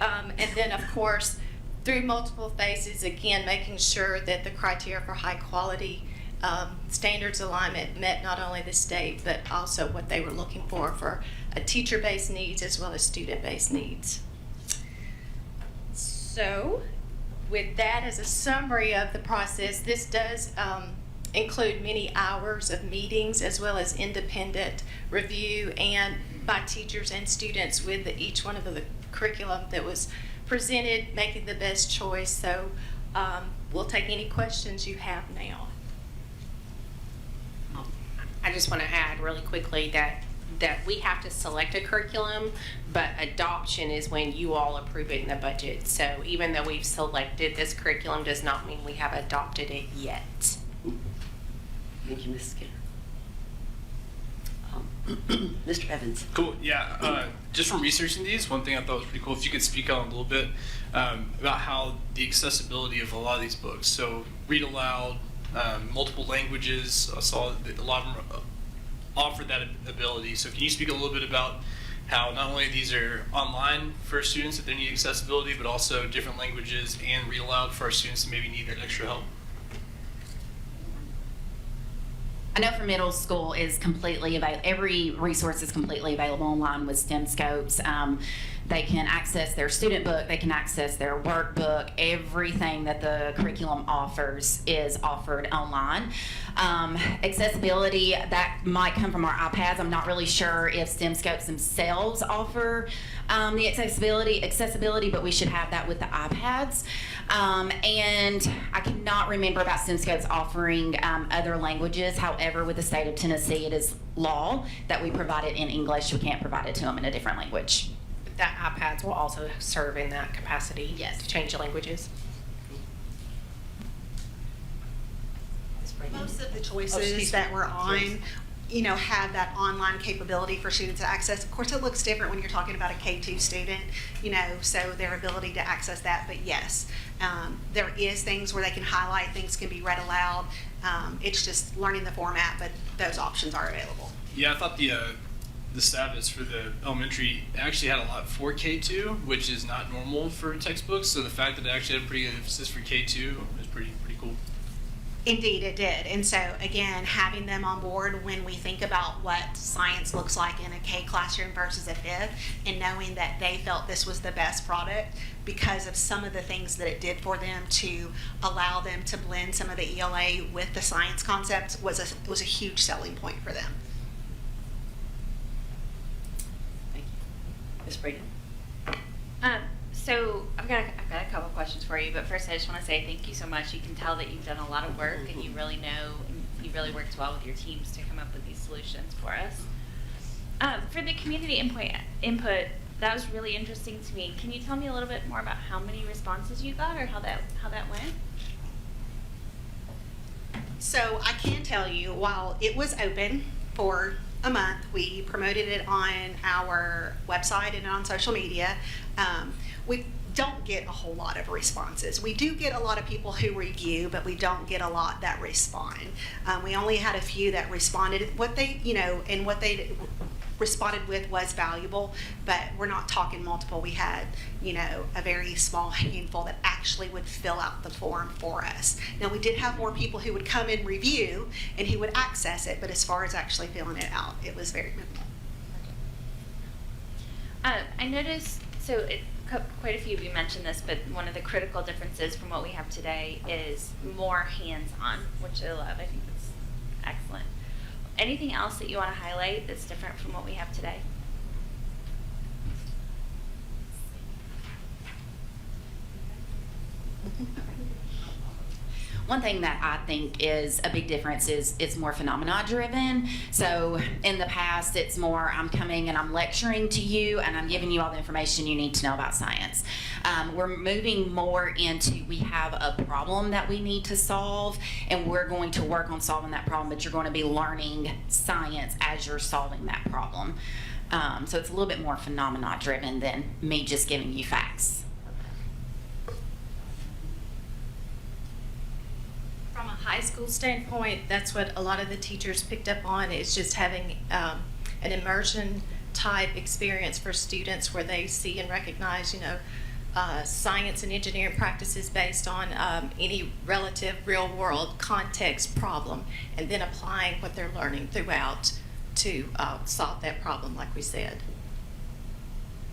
And then, of course, through multiple phases, again, making sure that the criteria for high quality standards alignment met not only the state, but also what they were looking for a teacher-based needs as well as student-based needs. So, with that as a summary of the process, this does include many hours of meetings as well as independent review and by teachers and students with each one of the curriculum that was presented, making the best choice. So we'll take any questions you have now. I just want to add really quickly that we have to select a curriculum, but adoption is when you all approve it in the budget. So even though we've selected this curriculum does not mean we have adopted it yet. Thank you, Ms. Skinner. Mr. Evans. Cool. Yeah. Just from researching these, one thing I thought was pretty cool, if you could speak on a little bit about how the accessibility of a lot of these books. So read aloud, multiple languages. I saw that a lot of them offer that ability. So can you speak a little bit about how not only these are online for students that they need accessibility, but also different languages and read aloud for our students that maybe need that extra help? I know for middle school is completely available. Every resource is completely available online with STEM Scopes. They can access their student book, they can access their workbook. Everything that the curriculum offers is offered online. Accessibility, that might come from our iPads. I'm not really sure if STEM Scopes themselves offer the accessibility, but we should have that with the iPads. And I cannot remember about STEM Scopes offering other languages. However, with the state of Tennessee, it is law that we provide it in English. We can't provide it to them in a different language. That iPads will also serve in that capacity, yes, to change the languages. Most of the choices that we're on, you know, have that online capability for students to access. Of course, it looks different when you're talking about a K-2 student, you know, so their ability to access that. But yes, there is things where they can highlight, things can be read aloud. It's just learning the format, but those options are available. Yeah, I thought the Savvis for the elementary actually had a lot for K2, which is not normal for textbooks. So the fact that it actually had a pretty good emphasis for K2 is pretty cool. Indeed, it did. And so, again, having them on board when we think about what science looks like in a K classroom versus a fifth, and knowing that they felt this was the best product because of some of the things that it did for them to allow them to blend some of the ELA with the science concepts was a huge selling point for them. Thank you. Ms. Braden. So I've got a couple questions for you, but first I just want to say thank you so much. You can tell that you've done a lot of work and you really know, and you really worked well with your teams to come up with these solutions for us. For the community input, that was really interesting to me. Can you tell me a little bit more about how many responses you got or how that went? So I can tell you, while it was open for a month, we promoted it on our website and on social media. We don't get a whole lot of responses. We do get a lot of people who review, but we don't get a lot that respond. We only had a few that responded what they, you know, and what they responded with was valuable, but we're not talking multiple. We had, a very small handful that actually would fill out the form for us. Now, we did have more people who would come and review and who would access it, but as far as actually filling it out, it was very minimal. I noticed, quite a few of you mentioned this, but one of the critical differences from what we have today is more hands-on, which I love. I think that's excellent. Anything else that you want to highlight that's different from what we have today? One thing that I think is a big difference is it's more phenomena driven. So in the past, it's more I'm coming and I'm lecturing to you and I'm giving you all the information you need to know about science. We're moving more into we have a problem that we need to solve and we're going to work on solving that problem, but you're going to be learning science as you're solving that problem. So it's a little bit more phenomena driven than me just giving you facts. From a high school standpoint, that's what a lot of the teachers picked up on, is just having an immersion type experience for students where they see and recognize, science and engineering practices based on any relative real world context problem, and then applying what they're learning throughout to solve that problem, like we said.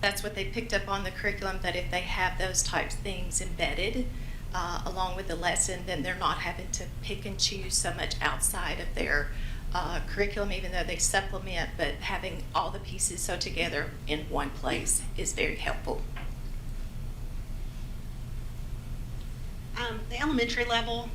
That's what they picked up on the curriculum, that if they have those types of things embedded along with the lesson, then they're not having to pick and choose so much outside of their curriculum, even though they supplement, but having all the pieces so together in one place is very helpful. The elementary level,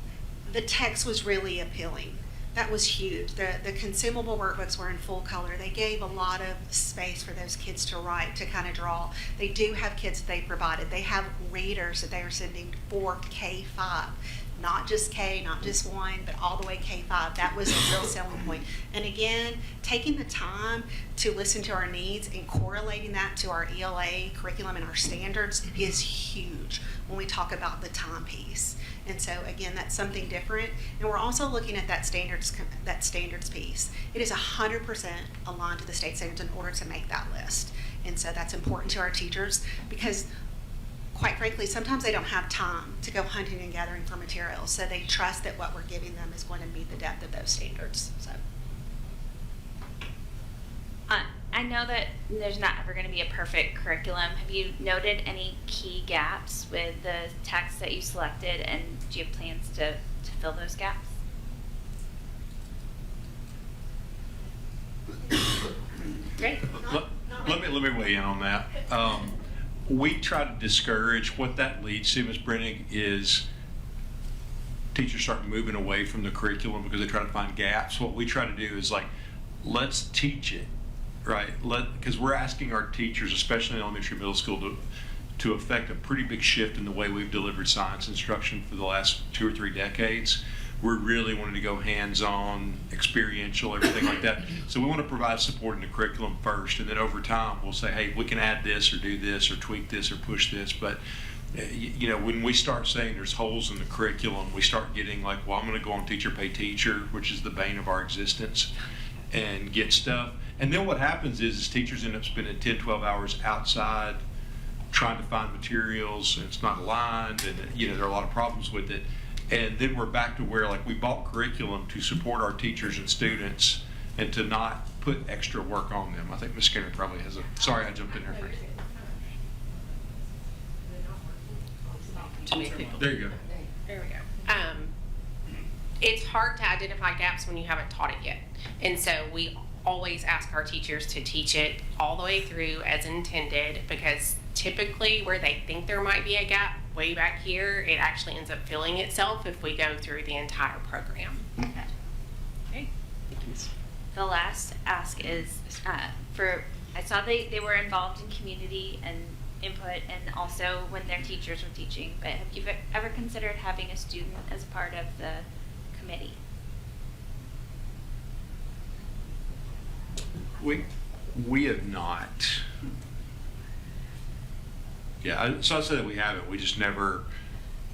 the text was really appealing. That was huge. The consumable workbooks were in full color. They gave a lot of space for those kids to write, to kind of draw. They do have kits that they provided. They have readers that they are sending for K-5. Not just K, not just 1, but all the way K-5. That was a real selling point. And again, taking the time to listen to our needs and correlating that to our ELA curriculum and our standards is huge when we talk about the time piece. And so again, that's something different. And we're also looking at that standards piece. It is 100% aligned to the state standards in order to make that list. And so that's important to our teachers because, quite frankly, sometimes they don't have time to go hunting and gathering for materials. So they trust that what we're giving them is going to meet the depth of those standards. So. I know that there's not ever going to be a perfect curriculum. Have you noted any key gaps with the text that you selected, and do you have plans to fill those gaps? Great. Let me weigh in on that. We try to discourage what that leads to, Ms. Brennig, is teachers start moving away from the curriculum because they try to find gaps. What we try to do is let's teach it. Right, because we're asking our teachers, especially in elementary, middle school, to affect a pretty big shift in the way we've delivered science instruction for the last 2 or 3 decades. We're really wanting to go hands-on, experiential, everything like that. So we want to provide support in the curriculum first, and then over time we'll say, hey, we can add this or do this or tweak this or push this. But when we start saying there's holes in the curriculum, we start getting well, I'm going to go on teacher pay teacher, which is the bane of our existence, and get stuff. And then what happens is teachers end up spending 10, 12 hours outside trying to find materials, and it's not aligned, and there are a lot of problems with it. And then we're back to where we bought curriculum to support our teachers and students and to not put extra work on them. I think Ms. Skinner probably has sorry I jumped in there first. Too many people. There you go. There we go. It's hard to identify gaps when you haven't taught it yet. And so we always ask our teachers to teach it all the way through as intended, because typically where they think there might be a gap way back here, it actually ends up filling itself if we go through the entire program. Okay. The last ask is I saw they were involved in community and input and also when their teachers were teaching, but have you ever considered having a student as part of the committee? We have not. Yeah, so I say that we haven't. We just never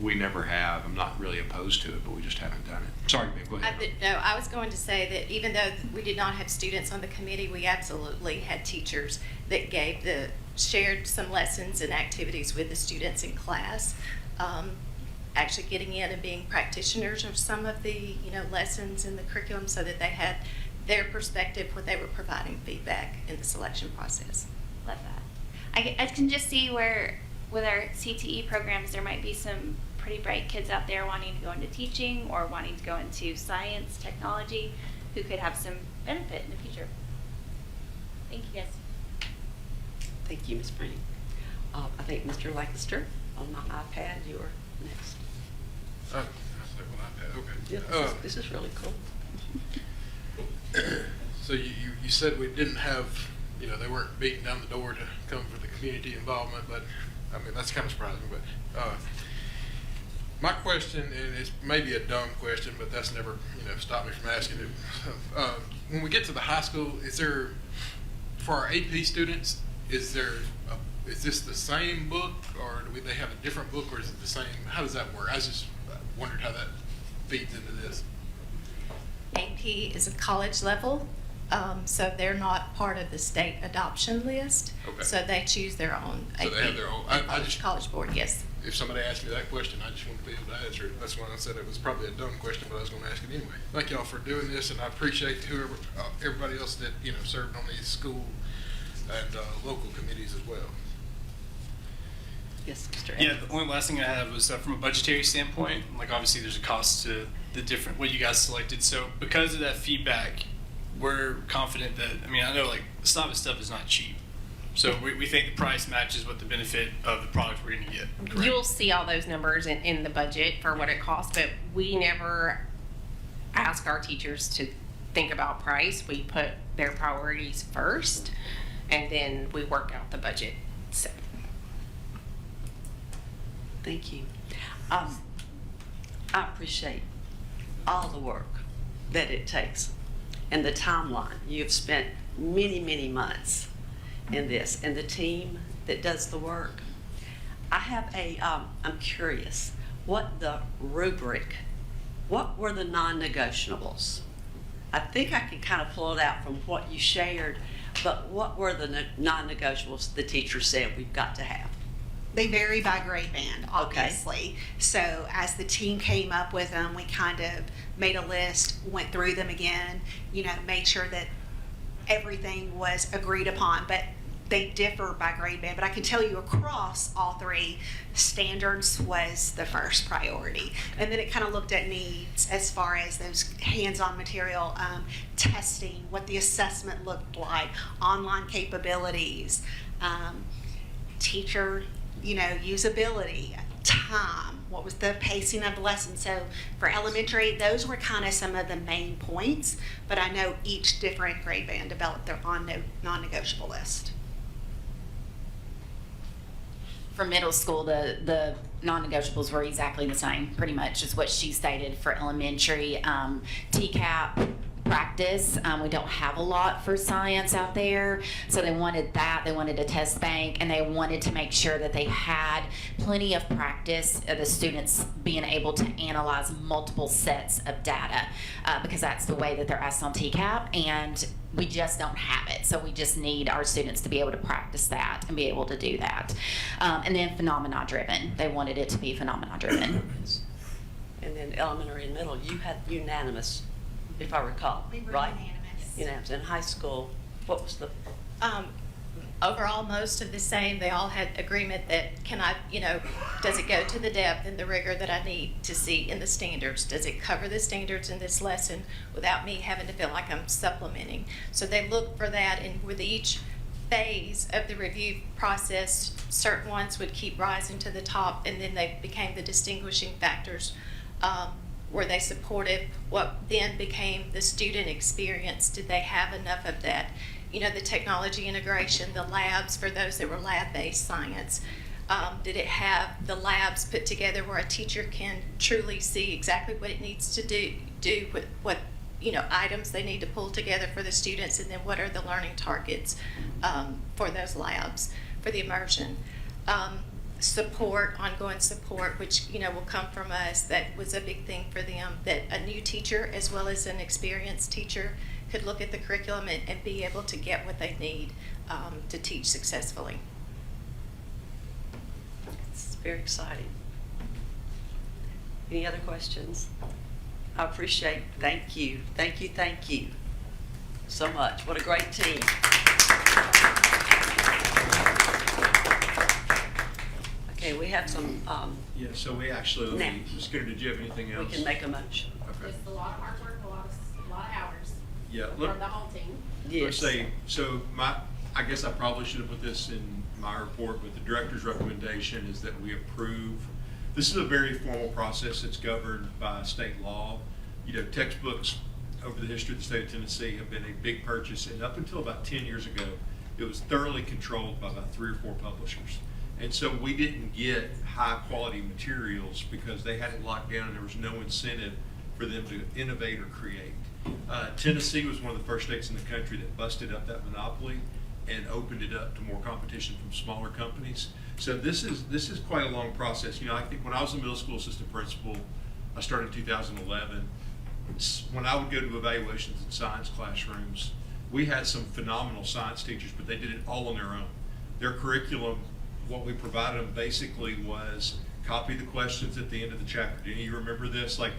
we never have. I'm not really opposed to it, but we just haven't done it. Sorry, babe, go ahead. No, I was going to say that even though we did not have students on the committee, we absolutely had teachers that shared some lessons and activities with the students in class. Actually getting in and being practitioners of some of the lessons in the curriculum so that they had their perspective when they were providing feedback in the selection process. Love that. I can just see where with our CTE programs there might be some pretty bright kids out there wanting to go into teaching or wanting to go into science, technology, who could have some benefit in the future. Thank you, guys. Thank you, Ms. Brady. I think Mr. Lancaster on my iPad, you are next. Oh, I said, well, iPad, okay. Yeah, this is really cool. So you said we didn't have, they weren't beating down the door to come for the community involvement, but I mean, that's kind of surprising. But my question, and it's maybe a dumb question, but that's never, stopped me from asking it. When we get to the high school, is there, for our AP students, is this the same book, or do they have a different book, or is it the same? How does that work? I just wondered how that feeds into this. AP is a college level, so they're not part of the state adoption list. Okay. So they choose their own AP. So they have their own. I just College Board, yes. If somebody asked me that question, I just wanted to be able to answer it. That's why I said it was probably a dumb question, but I was going to ask it anyway. Thank y'all for doing this, and I appreciate everybody else that served on these school and local committees as well. Yes, Mr. Yeah, the only last thing I had was from a budgetary standpoint, like obviously there's a cost to the different, what you guys selected. So because of that feedback, we're confident that, I know like some of the stuff is not cheap. So we think the price matches what the benefit of the product we're going to get. Correct? You'll see all those numbers in the budget for what it costs, but we never ask our teachers to think about price. We put their priorities first, and then we work out the budget. So. Thank you. I appreciate all the work that it takes and the timeline. You've spent many, many months in this, and the team that does the work. I have I'm curious, what the rubric, what were the non-negotiables? I think I can kind of pull it out from what you shared, but what were the non-negotiables the teacher said we've got to have? They vary by grade band, obviously. Okay. So as the team came up with them, we kind of made a list, went through them again, made sure that everything was agreed upon, but they differ by grade band. But I can tell you across all three, standards was the first priority. And then it kind of looked at needs as far as those hands-on material, testing, what the assessment looked like, online capabilities, teacher, usability, time, what was the pacing of the lesson. So for elementary, those were kind of some of the main points, but I know each different grade band developed their non-negotiable list. For middle school, the non-negotiables were exactly the same, pretty much, as what she stated. For elementary, TCAP, practice. We don't have a lot for science out there, so they wanted that. They wanted a test bank, and they wanted to make sure that they had plenty of practice of the students being able to analyze multiple sets of data, because that's the way that they're asked on TCAP, and we just don't have it. So we just need our students to be able to practice that and be able to do that. And then phenomena-driven. They wanted it to be phenomena-driven. And then elementary and middle, you had unanimous, if I recall, We were right? unanimous. Unanimous. In high school, what was the? Overall, most of the same. They all had agreement that does it go to the depth and the rigor that I need to see in the standards? Does it cover the standards in this lesson without me having to feel like I'm supplementing? So they look for that, and with each phase of the review process, certain ones would keep rising to the top, and then they became the distinguishing factors. Were they supportive? What then became the student experience? Did they have enough of that? The technology integration, the labs for those that were lab-based science. Did it have the labs put together where a teacher can truly see exactly what it needs to do with what items they need to pull together for the students, and then what are the learning targets for those labs, for the immersion. support, ongoing support, which, will come from us. That was a big thing for them, that a new teacher as well as an experienced teacher could look at the curriculum and be able to get what they need to teach successfully. It's very exciting. Any other questions? I appreciate, thank you so much. What a great team. Okay, we have some, Yeah, so we actually, Now. Skinner, did you have anything else? we can make a motion. Okay. Just a lot of hard work, a lot of hours Yeah, from look, the whole team. let's say, so I guess I probably should have put this in my report, but the director's recommendation is that we approve. This is a very formal process that's governed by state law. Textbooks over the history of the state of Tennessee have been a big purchase, and up until about 10 years ago, it was thoroughly controlled by about 3 or 4 publishers. And so we didn't get high quality materials because they had it locked down and there was no incentive for them to innovate or create. Tennessee was one of the first states in the country that busted up that monopoly and opened it up to more competition from smaller companies. So this is quite a long process. I think when I was a middle school assistant principal, I started in 2011. When I would go to evaluations in science classrooms, we had some phenomenal science teachers, but they did it all on their own. Their curriculum, what we provided them basically was copy the questions at the end of the chapter. Do you remember this? Like,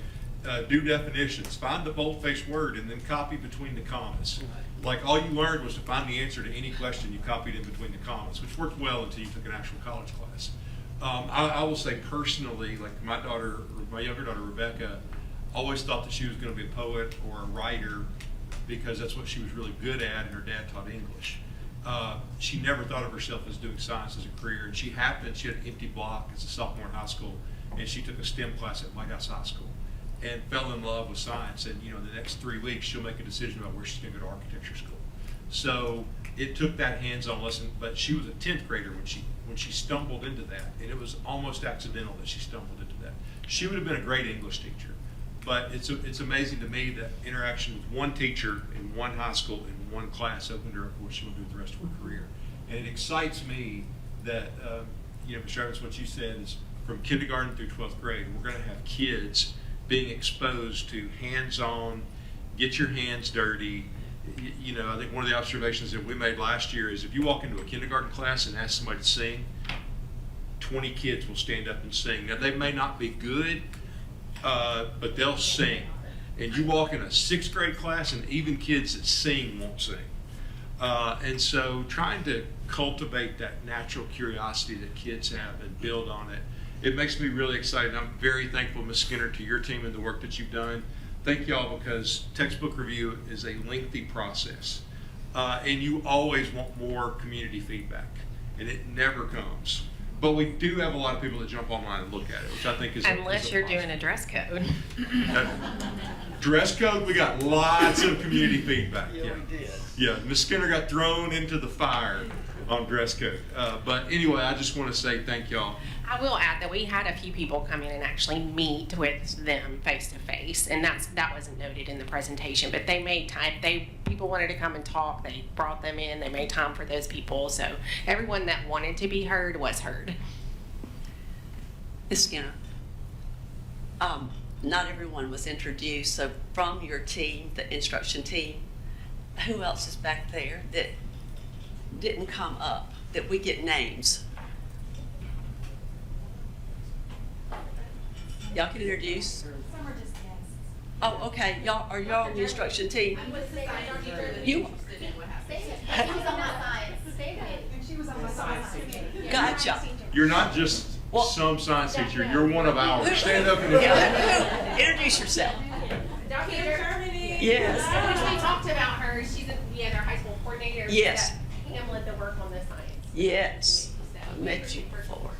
do definitions, find the bold-faced word, and then copy between the commas. Like, all you learned was to find the answer to any question you copied in between the commas, which worked well until you took an actual college class. I will say personally, like my younger daughter, Rebecca, always thought that she was going to be a poet or a writer because that's what she was really good at, and her dad taught English. She never thought of herself as doing science as a career, and she had an empty block as a sophomore in high school, and she took a STEM class at White House High School and fell in love with science. And in the next 3 weeks, she'll make a decision about where she's going to go to architecture school. So it took that hands-on lesson, but she was a 10th grader when she stumbled into that, and it was almost accidental that she stumbled into that. She would have been a great English teacher, but it's amazing to me that interaction with one teacher in one high school in one class opened her up for what she will do the rest of her career. And it excites me that, Mr. Evans, what you said is from kindergarten through 12th grade, we're going to have kids being exposed to hands-on, get your hands dirty. I think one of the observations that we made last year is if you walk into a kindergarten class and ask somebody to sing, 20 kids will stand up and sing. Now, they may not be good, but they'll sing. And you walk in a 6th grade class and even kids that sing won't sing. And so trying to cultivate that natural curiosity that kids have and build on it, it makes me really excited. I'm very thankful, Ms. Skinner, to your team and the work that you've done. Thank y'all, because textbook review is a lengthy process. And you always want more community feedback, and it never comes. But we do have a lot of people that jump online and look at it, which I think is Unless you're doing a dress code. Dress code, we got lots of community feedback. Yeah, we did. Yeah, Ms. Skinner got thrown into the fire on dress code. But anyway, I just want to say thank y'all. I will add that we had a few people come in and actually meet with them face to face, and that wasn't noted in the presentation. But they made time. People wanted to come and talk. They brought them in. They made time for those people. So everyone that wanted to be heard was heard. Ms. Skinner, not everyone was introduced. So from your team, the instruction team, who else is back there that didn't come up, that we get names? Y'all can introduce. Some are just guests. Oh, okay. Y'all are y'all on the instruction team? I'm with the science teacher. You. She was on my science. And she was on my science committee. Gotcha. You're not just some science teacher, you're one of ours. Stand up and Introduce yourself. Dr. Germany. Yes. We talked about her. She's our high school coordinator. Yes. Hamlet that work on the science. Yes. I met you before.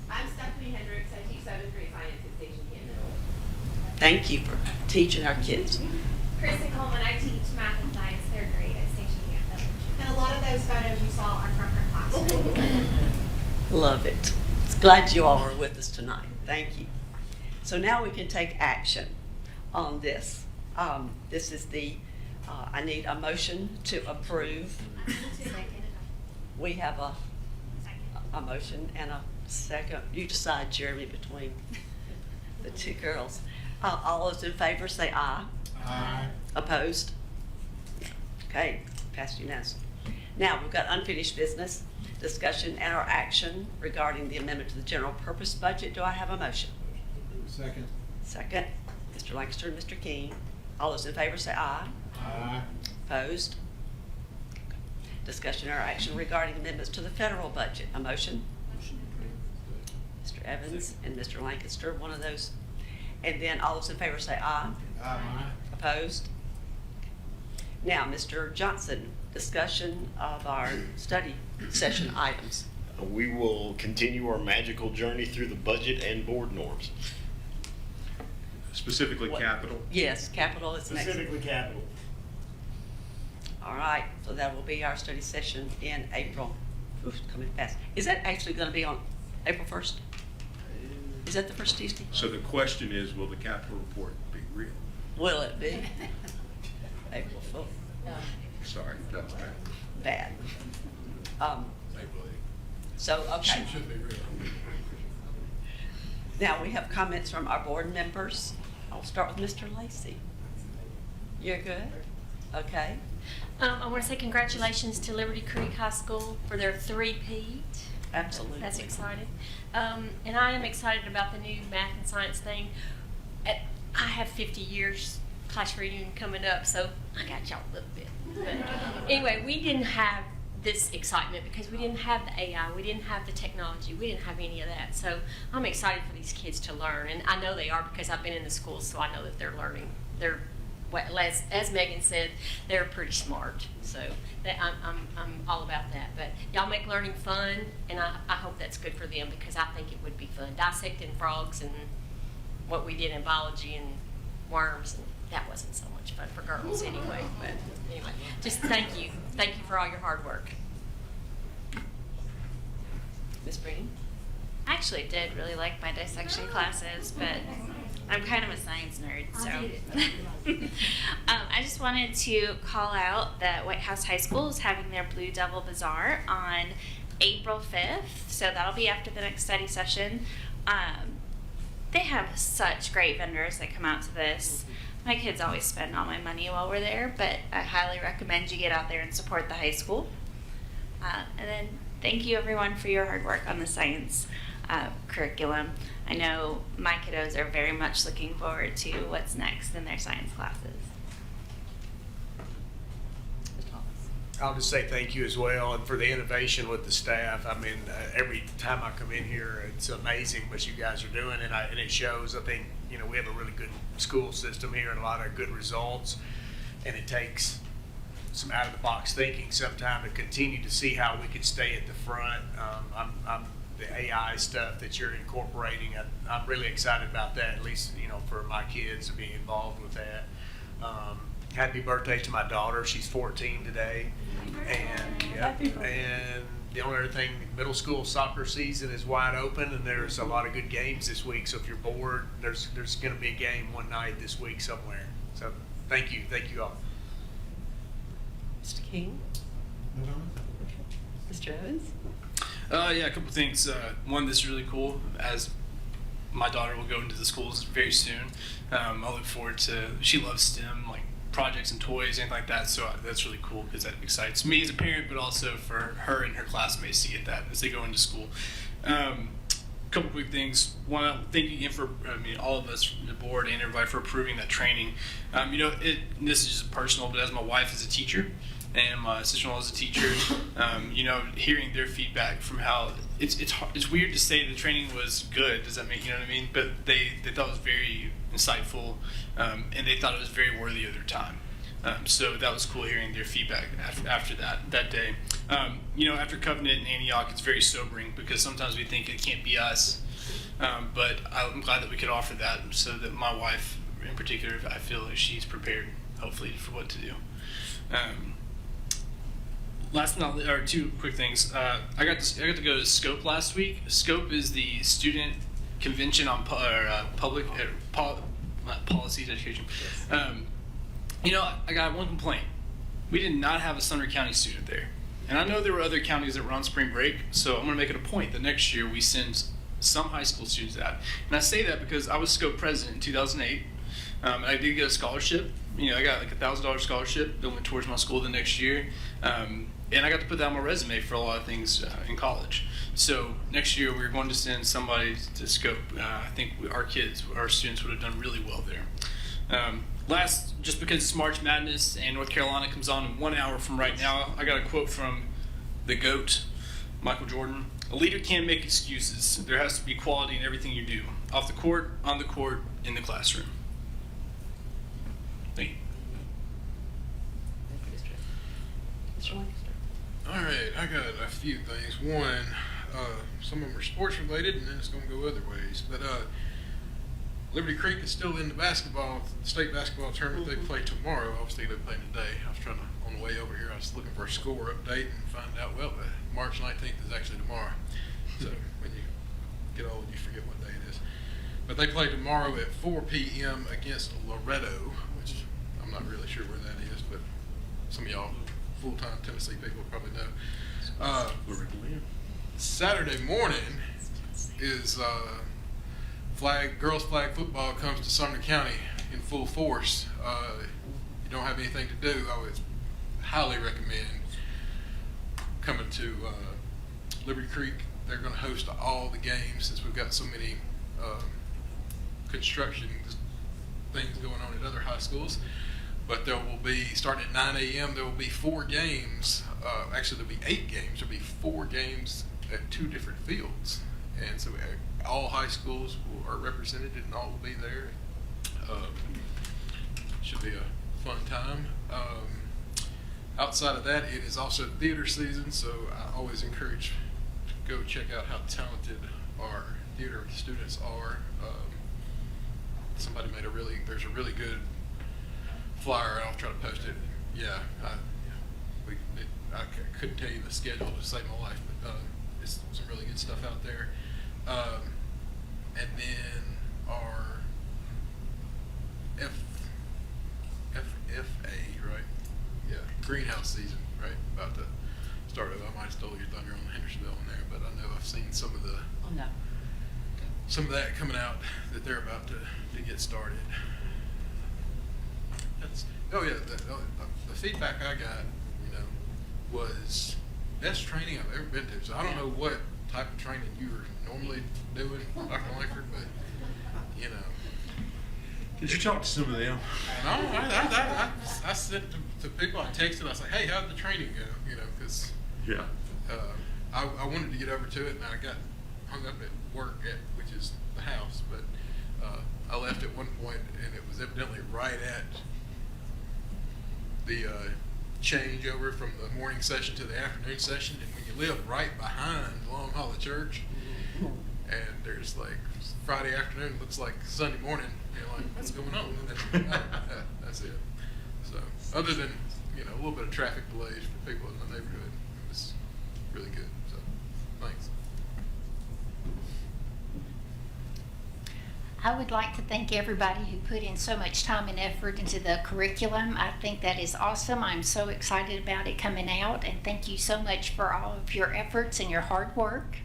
I'm Stephanie Hendricks. I teach 7th grade science at Station Canada. Thank you for teaching our kids. Kristen Coleman, I teach math and science 3rd grade at Station Canada. And a lot of those photos you saw are from her classroom. Love it. Glad you all are with us tonight. Thank you. So now we can take action on this. This is I need a motion to approve. We have a motion and a Second, you decide, Jeremy, between the two girls. All those in favor say aye. Aye. Opposed? Okay, passed unanimously. Now, we've got unfinished business, discussion and or action regarding the amendment to the general purpose budget. Do I have a motion? Second. Second, Mr. Lancaster and Mr. King. All those in favor say aye. Aye. Opposed? Discussion or action regarding amendments to the federal budget. A motion? Mr. Evans and Mr. Lancaster, one of those. And then all those in favor say aye. Aye. Opposed? Now, Mr. Johnson, discussion of our study session items. We will continue our magical journey through the budget and board norms. Specifically What? capital. Yes, capital is next. Specifically capital. All right, so that will be our study session in April. Oof, coming fast. Is that actually going to be on April 1st? Is that the first Tuesday? So the question is, will the capital report be real? Will it be? April Fool. Sorry, that was bad. Bad. So, okay. Should be real. Now, we have comments from our board members. I'll start with Mr. Lacy. You're good? Okay. I want to say congratulations to Liberty Creek High School for their three-peat. Absolutely. That's exciting. And I am excited about the new math and science thing. I have 50 years class reunion coming up, so I got y'all a little bit. But anyway, we didn't have this excitement because we didn't have the AI, we didn't have the technology, we didn't have any of that. So I'm excited for these kids to learn, and I know they are because I've been in the schools, so I know that they're learning. They're, as Megan said, they're pretty smart. So I'm all about that. But y'all make learning fun, and I hope that's good for them because I think it would be fun. Dissecting frogs and what we did in biology and worms, and that wasn't so much fun for girls anyway. But anyway, just thank you. Thank you for all your hard work. Ms. Brady? I actually did really like my dissection classes, but I'm kind of a science nerd, so. I just wanted to call out that White House High School is having their Blue Devil Bazaar on April 5th, so that'll be after the next study session. They have such great vendors that come out to this. My kids always spend all my money while we're there, but I highly recommend you get out there and support the high school. And then thank you everyone for your hard work on the science curriculum. I know my kiddos are very much looking forward to what's next in their science classes. I'll just say thank you as well, and for the innovation with the staff. I mean, every time I come in here, it's amazing what you guys are doing, and it shows. I think, we have a really good school system here and a lot of good results, and it takes some out-of-the-box thinking sometime to continue to see how we can stay at the front. The AI stuff that you're incorporating, I'm really excited about that, at least, for my kids to be involved with that. Happy birthday to my daughter. She's 14 today. And the only other thing, middle school soccer season is wide open, and there's a lot of good games this week. So if you're bored, there's going to be a game one night this week somewhere. So thank you all. Mr. King? Mr. Evans? Yeah, a couple things. One that's really cool, as my daughter will go into the schools very soon. I look forward to, she loves STEM, like projects and toys, anything like that, so that's really cool because that excites me as a parent, but also for her and her classmates to get that as they go into school. Couple quick things. One, thank you again for all of us, the board and everybody, for approving that training. This is just personal, but as my wife is a teacher and my sister-in-law is a teacher, hearing their feedback from how it's weird to say the training was good. Does that make, you know what I mean? But they thought it was very insightful, and they thought it was very worthy of their time. So that was cool hearing their feedback after that day. After Covenant and Antioch, it's very sobering because sometimes we think it can't be us. But I'm glad that we could offer that so that my wife in particular, I feel like she's prepared, hopefully, for what to do. Two quick things. I got to go to SCOPE last week. SCOPE is the Student Convention on Policies Education. I got one complaint. We did not have a Sumner County student there. And I know there were other counties that were on spring break, so I'm going to make it a point that next year we send some high school students out. And I say that because I was SCOPE president in 2008. And I did get a scholarship. You know, I got like a $1,000 scholarship that went towards my school the next year. And I got to put that on my resume for a lot of things in college. So next year we're going to send somebody to SCOPE. I think our students would have done really well there. Last, just because it's March Madness and North Carolina comes on in 1 hour from right now, I got a quote from the GOAT, Michael Jordan. A leader can't make excuses. There has to be quality in everything you do. Off the court, on the court, in the classroom. Thank you. All right, I got a few things. One, some of them are sports related, and then it's going to go other ways. But Liberty Creek is still in the state basketball tournament. They play tomorrow. Obviously, they're playing today. I was trying to, on the way over here, I was looking for a score update and find out, well, March 19th is actually tomorrow. So when you get old, you forget what day it is. But they play tomorrow at 4 p.m. against Loretto, which I'm not really sure where that is, but some of y'all full-time Tennessee people probably know. Saturday morning is girls flag football comes to Sumner County in full force. You don't have anything to do, I would highly recommend coming to Liberty Creek. They're going to host all the games since we've got so many construction things going on at other high schools. But there will be, starting at 9 a.m., there will be 4 games. Actually, there'll be 8 games. There'll be 4 games at 2 different fields. And so all high schools are represented and all will be there. Should be a fun time. Outside of that, it is also theater season, so I always encourage to go check out how talented our theater students are. Somebody made there's a really good flyer. I'll try to post it. Yeah, I couldn't tell you the schedule to save my life, but it's some really good stuff out there. And then our FFA, right? Yeah, greenhouse season, right? About to start up. I might have stole your thunder on the Hendersonville in there, but I know I've seen some of that coming out that they're about to get started. The feedback I got, was best training I've ever been to. So I don't know what type of training you were normally doing, Dr. Langford, but Did you talk to some of them? No, I said to people, I texted, I said, hey, how'd the training go? Because I wanted to get over to it, and I got hung up at work which is the house, but I left at one point, and it was evidently right at the changeover from the morning session to the afternoon session. And when you live right behind Long Hollow Church, and there's like Friday afternoon looks like Sunday morning, you're like, what's going on? That's it. So other than a little bit of traffic delays for people in the neighborhood, it was really good. So thanks. I would like to thank everybody who put in so much time and effort into the curriculum. I think that is awesome. I'm so excited about it coming out, and thank you so much for all of your efforts and your hard work.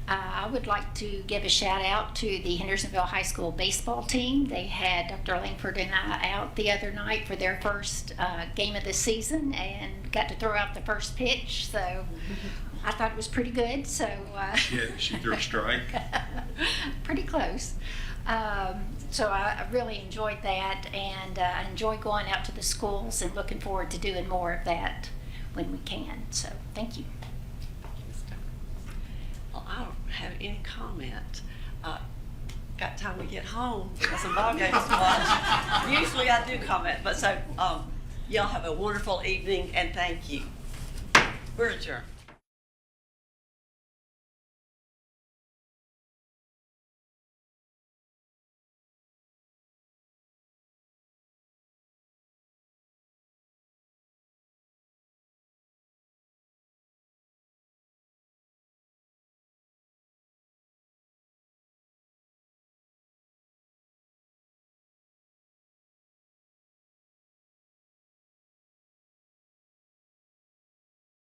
I would like to give a shout out to the Hendersonville High School baseball team. They had Dr. Langford and I out the other night for their first game of the season and got to throw out the first pitch, so I thought it was pretty good. So she threw a strike. Pretty close. So I really enjoyed that, and I enjoy going out to the schools and looking forward to doing more of that when we can. So thank you. Well, I don't have any comment. Got time to get home. Got some ball games to watch. Usually I do comment, but so y'all have a wonderful evening, and thank you. We're adjourned.